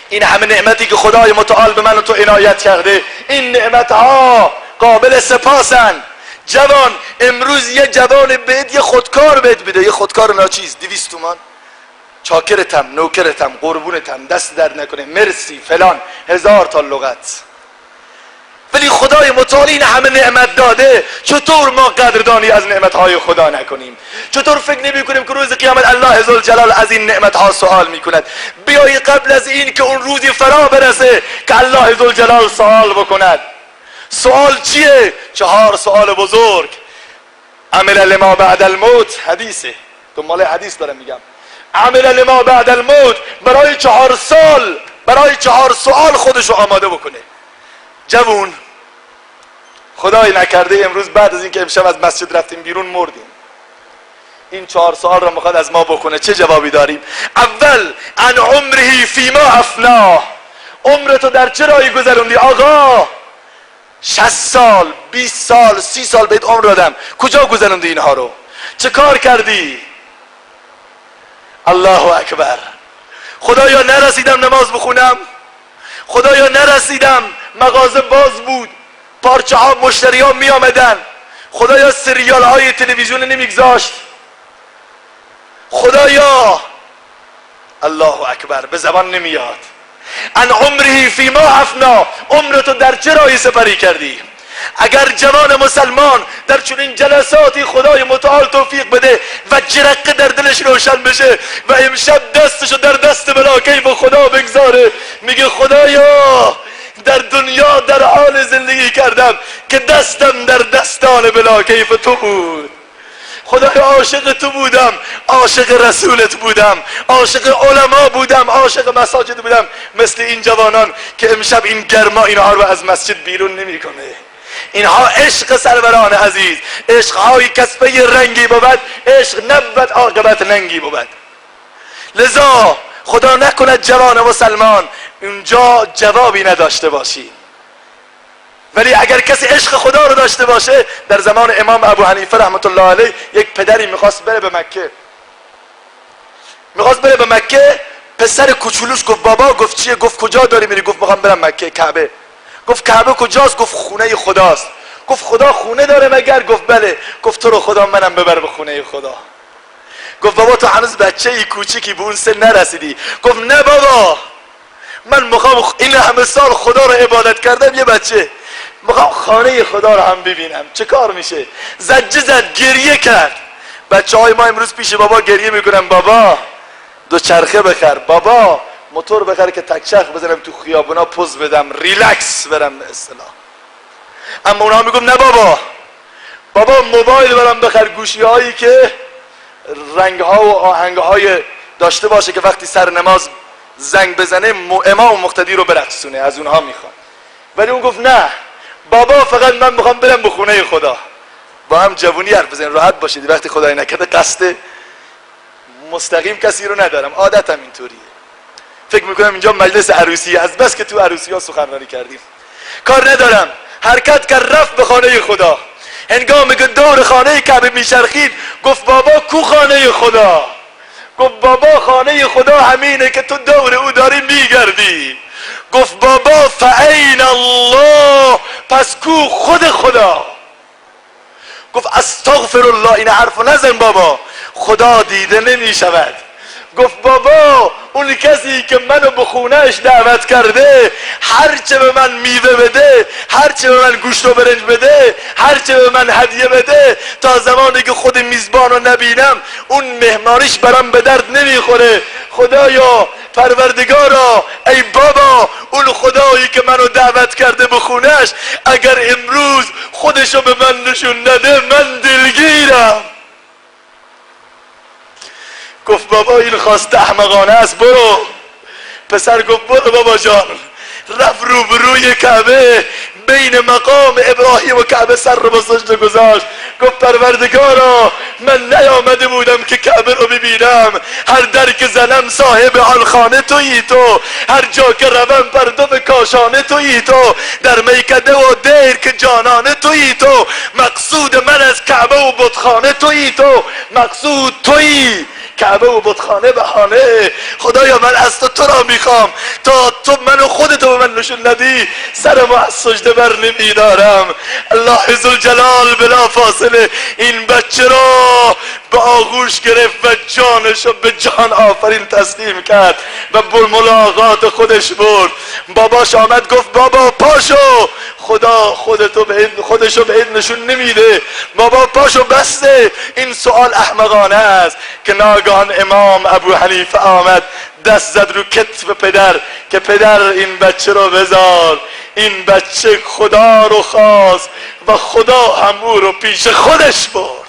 این همه نعمتی که خدای متعال به من و تو عنایت کرده، این نعمت ها قابل سپاسن. جوان امروز یه جوان بهت یه خودکار بهت بده، یه خودکار ناچیز 200 تومان، چاکرتم، نوکرتم، قربونتم، دست درد نکنه، مرسی فلان، 1000 تا لغت. ولی خدای متعال این همه نعمت داده، چطور ما قدردانی از نعمتهای خدا نکنیم؟ چطور فکر نمی کنیم که روز قیامت الله ذوالجلال از این نعمتها سوال میکند؟ بیایی قبل از این که اون روزی فرا برسه که الله ذوالجلال سوال بکند. سوال چیه؟ 4 سوال بزرگ. عمل لما بعد الموت، حدیثه، دنبال حدیث دارم میگم. عمل لما بعد الموت، برای 4 سال، برای 4 سوال خودشو آماده بکنه. جوون خدای نکرده امروز بعد از اینکه امشب از مسجد رفتیم بیرون مردیم، این 4 سوال را میخواد از ما بکنه. چه جوابی داریم؟ اول عن عمره فیما افناه، عمرتو در چه راهی گذروندی آقا؟ 60 سال، 20 سال، 30 سال بهت عمر دادم، کجا گذروندی اینها رو؟ چه کار کردی؟ الله اکبر. خدایا نرسیدم نماز بخونم، خدایا نرسیدم مغازه باز بود، پارچه ها مشتری ها می آمدن، خدایا سریال های تلویزیون نمیگذاشت، خدایا. الله اکبر. به زبان نمیاد. ان عمره فیما افنا، عمرتو در چه راهی سپری کردی؟ اگر جوان مسلمان در چنین جلساتی خدای متعال توفیق بده و جرقه در دلش روشن بشه و امشب دستشو در دست بلاکیف خدا بگذاره، میگه خدایا در دنیا در حال زندگی کردم که دستم در دستان بلاکیف تو بود، خدایا عاشق تو بودم، عاشق رسولت بودم، عاشق علما بودم، عاشق مساجد بودم، مثل این جوانان که امشب این گرما اینها رو از مسجد بیرون نمیکنه. اینها عشق سروران عزیز، عشقهای کسبه رنگی بود، عشق نبود عاقبت ننگی بود. لذا خدا نکند جوان مسلمان اونجا جوابی نداشته باشی. ولی اگر کسی عشق خدا رو داشته باشه، در زمان امام ابو حنیفه رحمت الله علیه یک پدری میخواست بره به مکه، میخواست بره به مکه، پسر کوچولوش گفت بابا، گفت چیه؟ گفت کجا داری میری؟ گفت میخوام برم مکه. کعبه. گفت کعبه کجاست؟ گفت خونه خداست. گفت خدا خونه داره مگر؟ گفت بله. گفت تو رو خدا منم ببر به خونه خدا. گفت بابا تو هنوز بچه ای کوچیکی، به اون سن نرسیدی. گفت نه بابا، من میخوام این همه سال خدا رو عبادت کردم، یه بچه میخوام خانه خدا رو هم ببینم. چه کار میشه؟ زجه زد، گریه کرد. بچه های ما امروز پیش بابا گریه میکنن، بابا دو چرخه بخر، بابا موتور بخر که تکچرخ بزنم تو خیابونا پوز بدم، ریلکس برم به اصطلاح. اما اونها میگم نه بابا، بابا موبایل برام بخر، گوشی هایی که رنگها و آهنگهای داشته باشه که وقتی سر نماز زنگ بزنه امام و مقتدی رو برقصونه، از اونها میخوان. ولی اون گفت نه بابا، فقط من میخوام برم به خونه خدا. با هم جوونی حرف بزنید، راحت باشید. وقتی خدای نکرده قصد مستقیم کسی رو ندارم، عادتم اینطوریه. فکر میکنم اینجا مجلس عروسی، از بس که تو عروسی ها سخنرانی کردیم. کار ندارم، حرکت کرد رفت به خانه خدا. هنگامی که دور خانه کعبه میچرخید گفت بابا کو خانه خدا؟ گفت بابا خانه خدا همینه که تو دور او داری میگردی. گفت بابا فعین الله، پس کو خود خدا؟ گفت استغفر الله، این حرف نزن بابا، خدا دیده نمی شود. گفت بابا اون کسی که منو به خونهش دعوت کرده هرچه به من میوه بده، هرچه به من گوشت و برنج بده، هرچه به من هدیه بده، تا زمانی که خود میزبان رو نبینم اون مهمانیش برام به درد نمیخوره. خدایا پروردگارا ای بابا، اون خدایی که منو دعوت کرده به خونهش اگر امروز خودشو به من نشون نده من دلگیرم. گفت بابا این خواسته احمقانه است، برو. پسر گفت برو بابا جان. رفت روبروی کعبه، بین مقام ابراهیم و کعبه سر رو به سجده گذاشت. گفت پروردگارا من نیامده بودم که کعبه رو ببینم، هر در که زنم صاحب آن خانه تویی تو، هر جا که روم پرتو کاشانه تویی تو، در میکده و دیر که جانانه تویی تو، مقصود من از کعبه و بتخانه تویی تو، مقصود تویی، کعبه و بتخانه بهانه. خدایا من از تو را میخوام، تا تو منو خودتو به من نشون ندی سرمو از سجده بر نمیدارم. الله ذوالجلال بلا فاصله این بچه را به آغوش گرفت و جانشو به جان آفرین تسلیم کرد و به ملاقات خودش برد. باباش آمد گفت بابا پاشو، خدا خودشو به این نشون نمیده، بابا پاشو بسته. این سوال احمقانه است که ناگهان امام ابو حنیفه آمد دست زد رو کتف پدر که پدر این بچه رو بذار. این بچه خدا رو خواست و خدا هم او رو پیش خودش برد.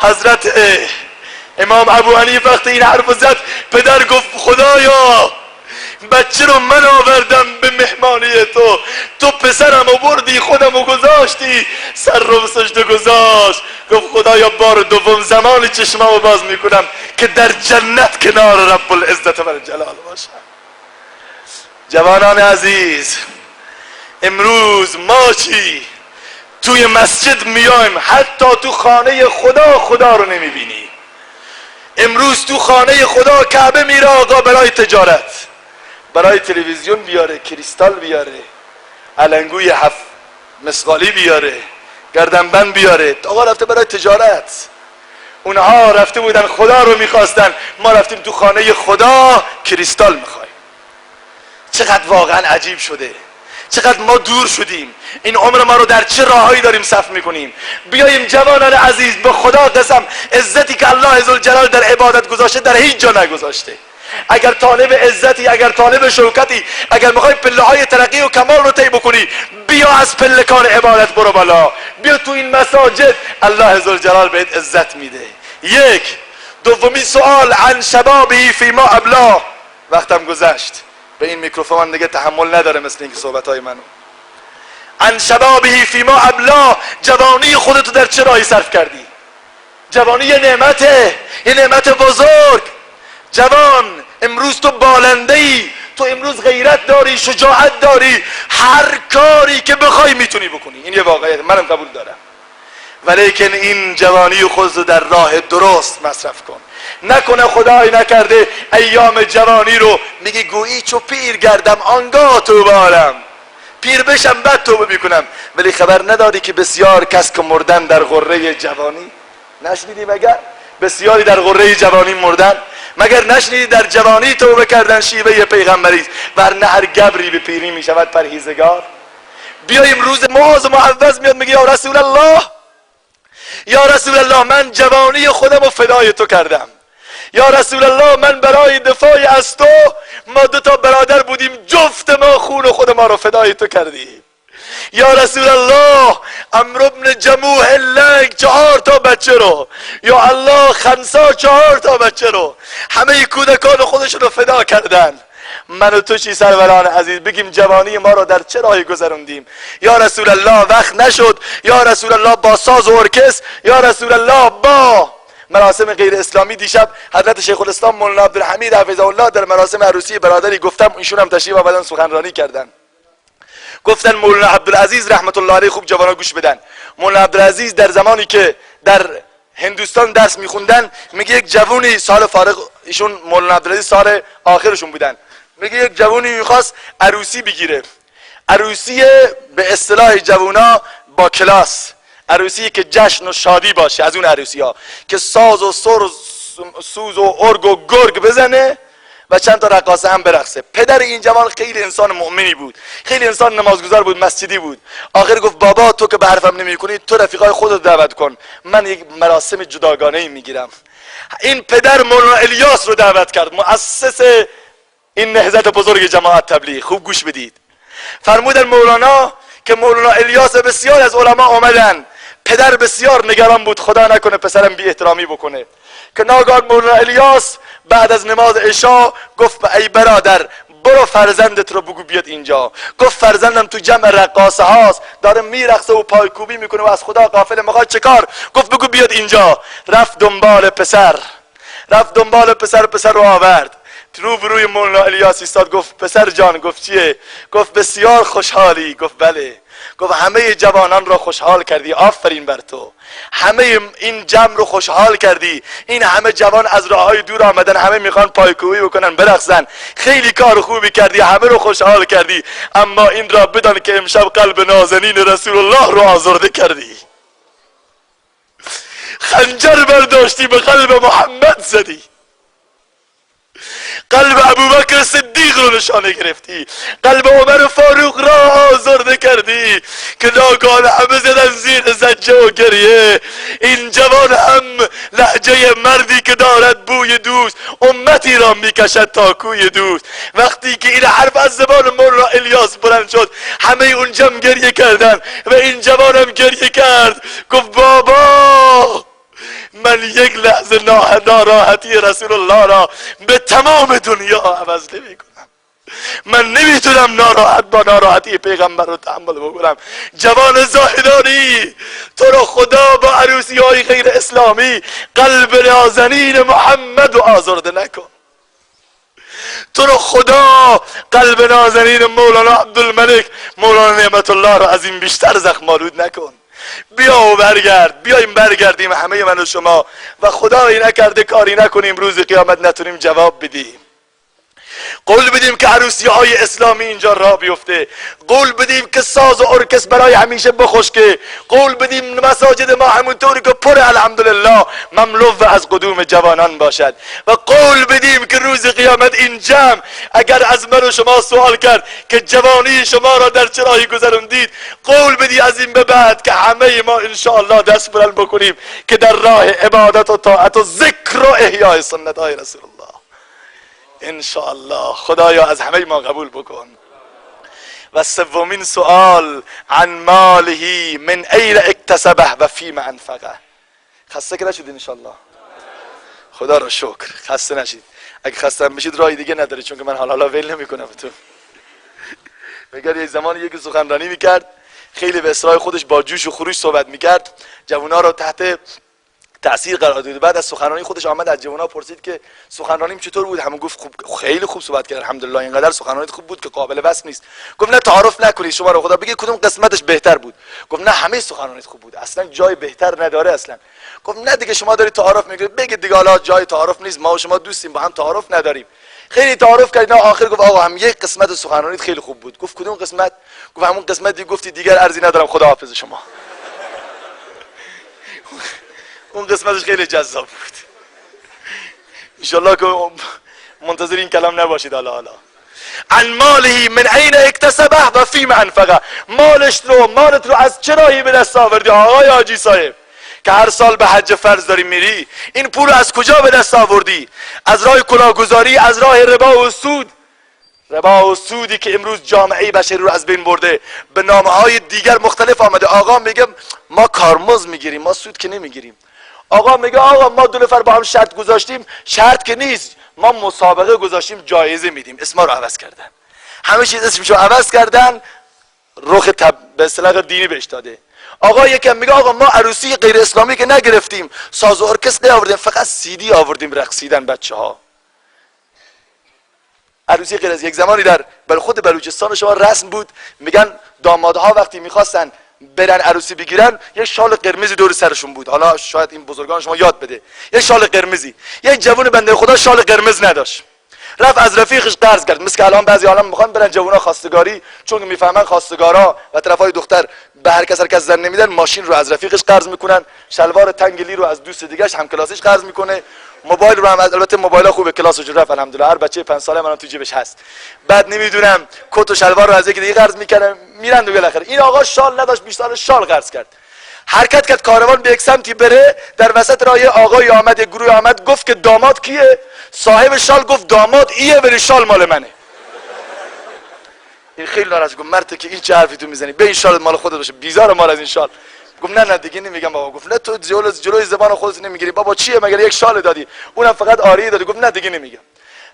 حضرت امام ابو حنیفه وقتی این حرف زد پدر گفت خدایا بچه رو من آوردم به مهمانی تو پسرم آوردی خودمو گذاشتی. سر رو به سجده گذاشت گفت خدایا بار دوم زمانی چشمامو باز میکنم که در جنت کنار رب العزت و الجلال باشم. جوانان عزیز، امروز ما چی؟ توی مسجد میایم حتی تو خانه خدا رو نمیبینی. امروز تو خانه خدا کعبه میره آقا برای تجارت، برای تلویزیون بیاره، کریستال بیاره، علنگوی 7 مسقالی بیاره، گردنبند بیاره. آقا رفته برای تجارت. اونها رفته بودن خدا رو میخواستن، ما رفتیم تو خانه خدا کریستال میخوایم. چقدر واقعا عجیب شده، چقدر ما دور شدیم. این عمر ما رو در چه راههایی داریم صرف میکنیم؟ بیاییم جوانان عزیز، به خدا قسم عزتی که الله ذوالجلال در عبادت گذاشته در هیچ جا نگذاشته. اگر طالب عزتی، اگر طالب شوکتی، اگر میخوای پله های ترقی و کمال رو طی بکنی، بیا از پلکان عبادت برو بالا، بیا تو این مساجد، الله ذوالجلال بهت عزت میده. یک. دومی سوال عن شبابی فیما ابلا. وقتم گذشت، به این میکروفون دیگه تحمل نداره مثل اینکه صحبتهای منو. عن شبابی فیما ابلا، جوانی خودتو در چه راهی صرف کردی؟ جوانی یه نعمته، یه نعمت بزرگ. جوان امروز تو بالنده ای، تو امروز غیرت داری، شجاعت داری، هر کاری که بخوای میتونی بکنی. این یه واقعیت، منم قبول دارم. ولیکن این جوانی خود رو در راه درست مصرف کن. نکنه خدای نکرده ایام جوانی رو میگی گویی چو پیر گردم آنگاه توبه آرم، پیر بشم بعد توبه میکنم. ولی خبر نداری که بسیار کس که مردن در غره جوانی؟ نشنیدی مگر بسیاری در غره جوانی مردن؟ مگر نشنیدی در جوانی توبه کردن شیوه پیغمبری؟ ورنه هر گبری به پیری میشود پرهیزگار. بیایم روز معاذ معوض میاد میگه یا رسول الله، یا رسول الله من جوانی خودم رو فدای تو کردم. یا رسول الله من برای دفاع از تو، ما 2 تا برادر بودیم جفت ما خون خود ما رو فدای تو کردیم. یا رسول الله عمرو بن جموح لنگ 4 تا بچه رو، یا الله خنسا 4 تا بچه رو، همه کودکان خودشون رو فدا کردن. من و تو چی سروران عزیز بگیم جوانی ما رو در چه راهی گذروندیم؟ یا رسول الله وقت نشد، یا رسول الله با ساز و ارکستر، یا رسول الله با مراسم غیر اسلامی. دیشب حضرت شیخ الاسلام مولانا عبدالحمید حفظه الله در مراسم عروسی برادری گفتم، ایشون هم تشریف آوردن سخنرانی کردن، گفتن مولانا عبدالعزیز رحمت الله علیه، خوب جوانا گوش بدن، مولانا عبدالعزیز در زمانی که در هندوستان درس میخوندن میگه یک جوونی سال فارغ، ایشون مولانا عبدالعزیز سال آخرشون بودن، میگه یک جوونی میخواست عروسی بگیره، عروسی به اصطلاح جوونا با کلاس، عروسی که جشن و شادی باشه، از اون عروسی ها که ساز و سر و سوز و ارگ و گرگ بزنه و چند تا رقاصه هم برقصه. پدر این جوان خیلی انسان مؤمنی بود، خیلی انسان نمازگزار بود، مسجدی بود. آخر گفت بابا تو که به حرفم نمی‌کنی، تو رفیقای خودت دعوت کن، من یک مراسم جداگانه میگیرم. این پدر مولانا الیاس رو دعوت کرد، مؤسس این نهضت بزرگ جماعت تبلیغ. خوب گوش بدید، فرمودن مولانا که مولانا الیاس بسیار از علما آمدن، پدر بسیار نگران بود خدا نکنه پسرم بی احترامی بکنه، که ناگهان مولانا الیاس بعد از نماز عشا گفت ای برادر برو فرزندت رو بگو بیاد اینجا. گفت فرزندم تو جمع رقاصه هاست، داره میرقصه و پایکوبی میکنه و از خدا غافل، میخواد چه کار؟ گفت بگو بیاد اینجا. رفت دنبال پسر، پسر رو آورد، روبروی مولانا الیاس ایستاد، گفت پسر جان. گفت چیه؟ گفت بسیار خوشحالی. گفت بله. گفت همه جوانان رو خوشحال کردی، آفرین بر تو، همه این جمع رو خوشحال کردی، این همه جوان از راههای دور آمدن، همه میخوان پایکوبی بکنن برقصن، خیلی کار خوبی کردی، همه رو خوشحال کردی، اما این را بدان که امشب قلب نازنین رسول الله رو آزرده کردی، خنجر برداشتی به قلب محمد زدی، قلب ابوبکر صدیق رو نشانه گرفتی، قلب عمر فاروق را آزرده کردی که ناگهان همه زدن زیر زجه و گریه. این جوان هم لهجه مردی که دارد بوی دوست، امتی را میکشد تا کوی دوست. وقتی که این حرف از زبان مولانا الیاس بلند شد، همه اون جمع گریه کردن و این جوان هم گریه کرد، گفت بابا من یک لحظه ناراحتی رسول الله را به تمام دنیا عوض نمی کنم. من نمیتونم ناراحت با ناراحتی پیغمبر رو تحمل بکنم. جوان زاهدانی، تو رو خدا با عروسی های غیر اسلامی قلب نازنین محمد رو آزرده نکن. تو رو خدا قلب نازنین مولانا عبدالملک مولانا نعمت الله رو از این بیشتر زخم‌آلود نکن. بیا و برگرد، بیایم برگردیم همه من و شما و خدایی نکرده کاری نکنیم روز قیامت نتونیم جواب بدیم. قول بدیم که عروسی های اسلامی اینجا راه بیفته، قول بدیم که ساز و ارکستر برای همیشه بخشکه، قول بدیم مساجد ما همونطوری که پر الحمدلله مملو از قدوم جوانان باشد و قول بدیم که روز قیامت این جمع اگر از من و شما سوال کرد که جوانی شما را در چه راهی گذروندید، قول بدی از این به بعد که همه ما انشاءالله دست بلند بکنیم که در راه عبادت و طاعت و ذکر و احیاء سنت های رسول الله انشاءالله. خدایا از همه ما قبول بکن. و سومین سوال، عن ماله من این اکتسبه و فیم انفقه. خسته که نشید انشاءالله؟ خدا را شکر خسته نشید. اگه خسته بشید راهی دیگه نداری، چون که من حالا ویل نمی کنم تو. میگه یه زمانی یکی سخنرانی میکرد، خیلی به اصرار خودش با جوش و خروش صحبت میکرد، جوونا رو تحت تأثیر قرار داد. بعد از سخنرانی خودش آمد از جوونا پرسید که سخنرانیم چطور بود؟ همون گفت خوب، خیلی خوب صحبت کرد الحمدلله، اینقدر سخنرانی خوب بود که قابل وصف نیست. گفت نه تعارف نکنید شما رو خدا، بگید کدوم قسمتش بهتر بود. گفت نه همه سخنرانیت خوب بود، اصلا جای بهتر نداره اصلا. گفت نه دیگه شما دارید تعارف میگید، بگید دیگه حالا جای تعارف نیست، ما و شما دوستیم با هم تعارف نداریم. خیلی تعارف کردن، آخر گفت آقا هم یک قسمت سخنرانیت خیلی خوب بود. گفت کدوم قسمت؟ گفت همون قسمتی گفتی دیگر ارزی ندارم، خداحافظ شما. اون قسمتش خیلی جذاب بود. انشالله که منتظر این کلام نباشید. حالا عن ماله من این اکتسبه و فیم انفقه. مالت رو از چه راهی به دست آوردی آقای حاجی صاحب که هر سال به حج فرض داری میری؟ این پول از کجا به دست آوردی؟ از راه کلاهگذاری، از راه ربا و سود؟ ربا و سودی که امروز جامعه بشری رو از بین برده به نامه‌های دیگر مختلف آمده. آقا میگه ما کارمزد میگیریم، ما سود که نمیگیریم. آقا میگه آقا ما 2 نفر با هم شرط گذاشتیم، شرط که نیست، ما مسابقه گذاشتیم جایزه میدیم. اسما رو عوض کردن، همه چیز اسمشو عوض کردن، رخ به اصطلاح دینی بهش داده. آقا یکم میگه آقا ما عروسی غیر اسلامی که نگرفتیم، ساز و ارکستر نیاوردیم، فقط CD آوردیم رقصیدن بچه‌ها. عروسی غیر از یک زمانی در خود بلوچستان شما رسم بود، میگن دامادها وقتی میخواستن برن عروسی بگیرن یه شال قرمزی دور سرشون بود. حالا شاید این بزرگان شما یاد بده، یه شال قرمزی. یه جوون بنده خدا شال قرمز نداشت، رفت از رفیقش قرض کرد. مثل که الان بعضی عالم میخوان برن جوونا خواستگاری، چون میفهمن خواستگارا و طرفای دختر به هر کس زن نمیدن، ماشین رو از رفیقش قرض میکنن، شلوار تنگلی رو از دوست دیگه‌اش هم کلاسیش قرض میکنه، موبایل رو هم البته موبایل خوبه کلاسش رفت الحمدلله، هر بچه 5 ساله من تو جیبش هست. بعد نمیدونم کت و شلوار رو از یکی دیگه قرض میکنن، میرن دیگه بالاخره. این آقا شال نداشت، 20 سال شال قرض کرد، حرکت کرد کاروان به یک سمتی بره، در وسط راه آقای آمد، یک گروه آمد، گفت که داماد کیه؟ صاحب شال گفت داماد ایه، ولی شال مال منه. این خیلی ناراحت گفت مرد که این چه حرفی تو میزنی؟ به این شال مال خودت باشه، بیزار مال از این شال. گفت نه دیگه نمیگم بابا. گفت نه تو جلوی زبان خودت نمیگیری بابا، چیه مگر یک شال دادی، اونم فقط آریه دادی. گفت نه دیگه نمیگم.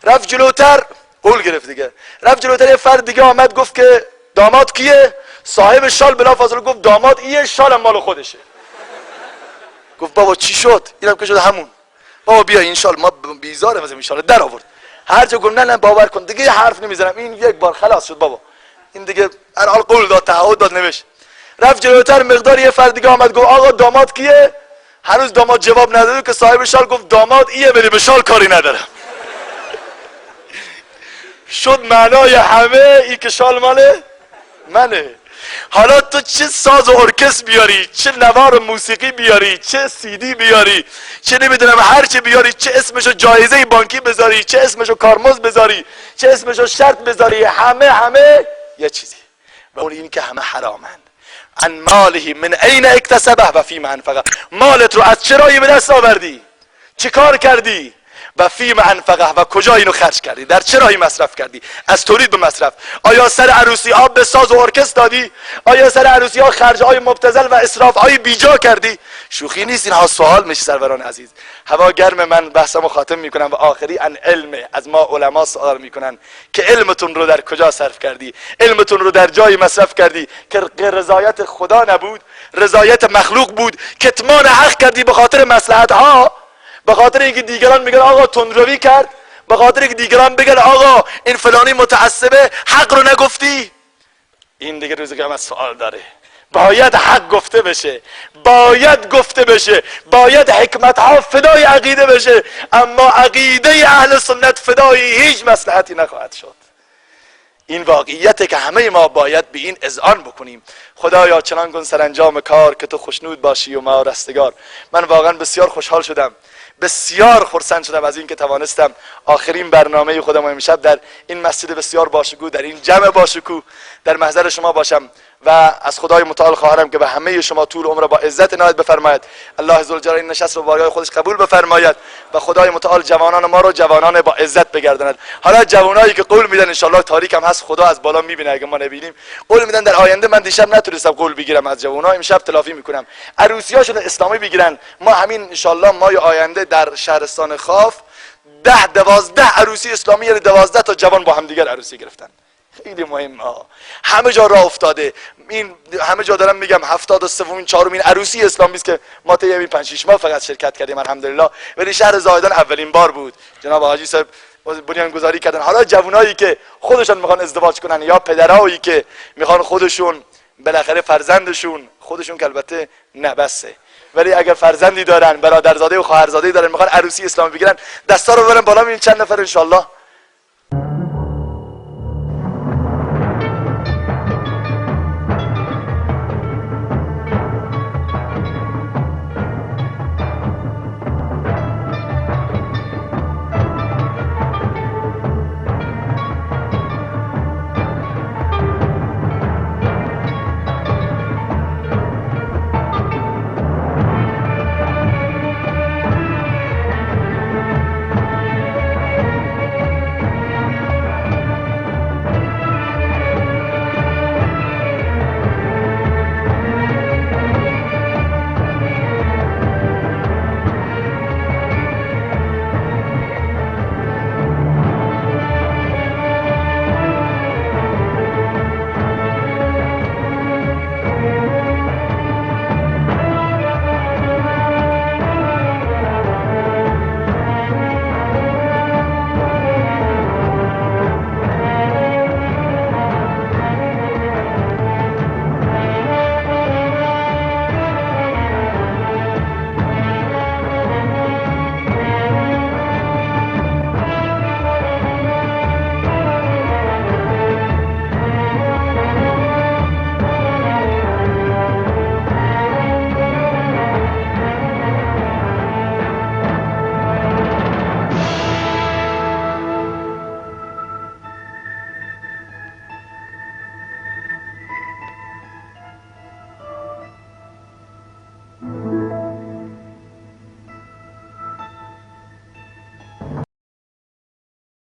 رفت جلوتر، قول گرفت دیگه، رفت جلوتر، یه فرد دیگه آمد گفت که داماد کیه؟ صاحب شال بلافاصله گفت داماد ایه، شال مال خودشه. گفت بابا چی شد؟ اینم که شد همون. بابا بیا این شال، ما بیزارم از این شال. در آورد، هر جا گفت نه باور کن دیگه حرف نمیزنم، این یک بار خلاص شد بابا، این دیگه الان قول داد، تعهد داد، نوشت. رفت جلوتر مقدار، یه فرد دیگه آمد گفت آقا داماد کیه؟ هنوز داماد جواب نداد که صاحب شال گفت داماد ایه، ولی به شال کاری ندارم. شد معنای همه این که شال مال منه. حالا تو چه ساز و ارکستر بیاری، چه نوار موسیقی بیاری، چه CD بیاری، چه نمیدونم هر چه بیاری، چه اسمشو جایزه بانکی بذاری، چه اسمشو کارمزد بذاری، چه اسمشو شرط بذاری، همه یه چیزی، و اون این که همه حرامند. عن ماله من این اکتسبه و فیما انفقه. مالت رو از چه راهی به دست آوردی، چه کار کردی، و فیما انفقه، و کجا اینو خرج کردی، در چه راهی مصرف کردی، از تولید به مصرف. آیا سر عروسی ها به ساز و ارکستر دادی؟ آیا سر عروسی ها خرج های مبتذل و اسراف های بیجا کردی؟ شوخی نیست، اینها سوال میشه سروران عزیز. هوا گرم، من بحثمو خاتم میکنم و آخری عن علم، از ما علما سوال میکنن که علمتون رو در کجا صرف کردی؟ علمتون رو در جایی مصرف کردی که رضایت خدا نبود، رضایت مخلوق بود، کتمان حق کردی به خاطر مصلحت ها، به خاطر اینکه دیگران میگن آقا تندروی کرد، به خاطر اینکه دیگران بگن آقا این فلانی متعصبه، حق رو نگفتی. این دیگه روز قیامت سوال داره. باید حق گفته بشه، باید گفته بشه، باید حکمت ها فدای عقیده بشه، اما عقیده اهل سنت فدای هیچ مصلحتی نخواهد شد. این واقعیته که همه ما باید به این اذعان بکنیم. خدایا چنان کن سرانجام کار که تو خوشنود باشی و ما رستگار. من واقعا بسیار خوشحال شدم، بسیار خرسند شدم از این که توانستم آخرین برنامه خودم امشب در این مسجد بسیار باشکوه، در این جمع باشکوه در محضر شما باشم و از خدای متعال خواهرم که به همه شما طول عمر با عزت عنایت بفرماید. الله ذوالجلال این نشست رو بارگاه خودش قبول بفرماید و خدای متعال جوانان ما رو جوانان با عزت بگرداند. حالا جوانایی که قول میدن ان شاء الله تاریک هم هست، خدا از بالا میبینه اگه ما نبینیم، قول میدن در آینده، من دیشب نتونستم قول بگیرم از جوانان، امشب تلافی میکنم، عروسیاشون اسلامی بگیرن. ما همین ان شاء الله ماه آینده در شهرستان خاف 10-12 عروسی اسلامی، یعنی 12 تا جوان با هم دیگر عروسی گرفتن. خیلی مهم همه جا راه افتاده. این همه جا دارم میگم 73 4مین عروسی اسلامی است که ما طی این 5-6 ماه فقط شرکت کردیم الحمدلله، ولی شهر زاهدان اولین بار بود. جناب حاجی صاحب بنیان گذاری کردن. حالا جوانایی که خودشون میخوان ازدواج کنن یا پدرایی که میخوان خودشون بالاخره فرزندشون، خودشون که البته نبسه، ولی اگر فرزندی دارن، برادرزاده و خواهرزاده دارن، میخوان عروسی اسلامی بگیرن، دستا رو ببرن بالا، این چند نفر ان شاء الله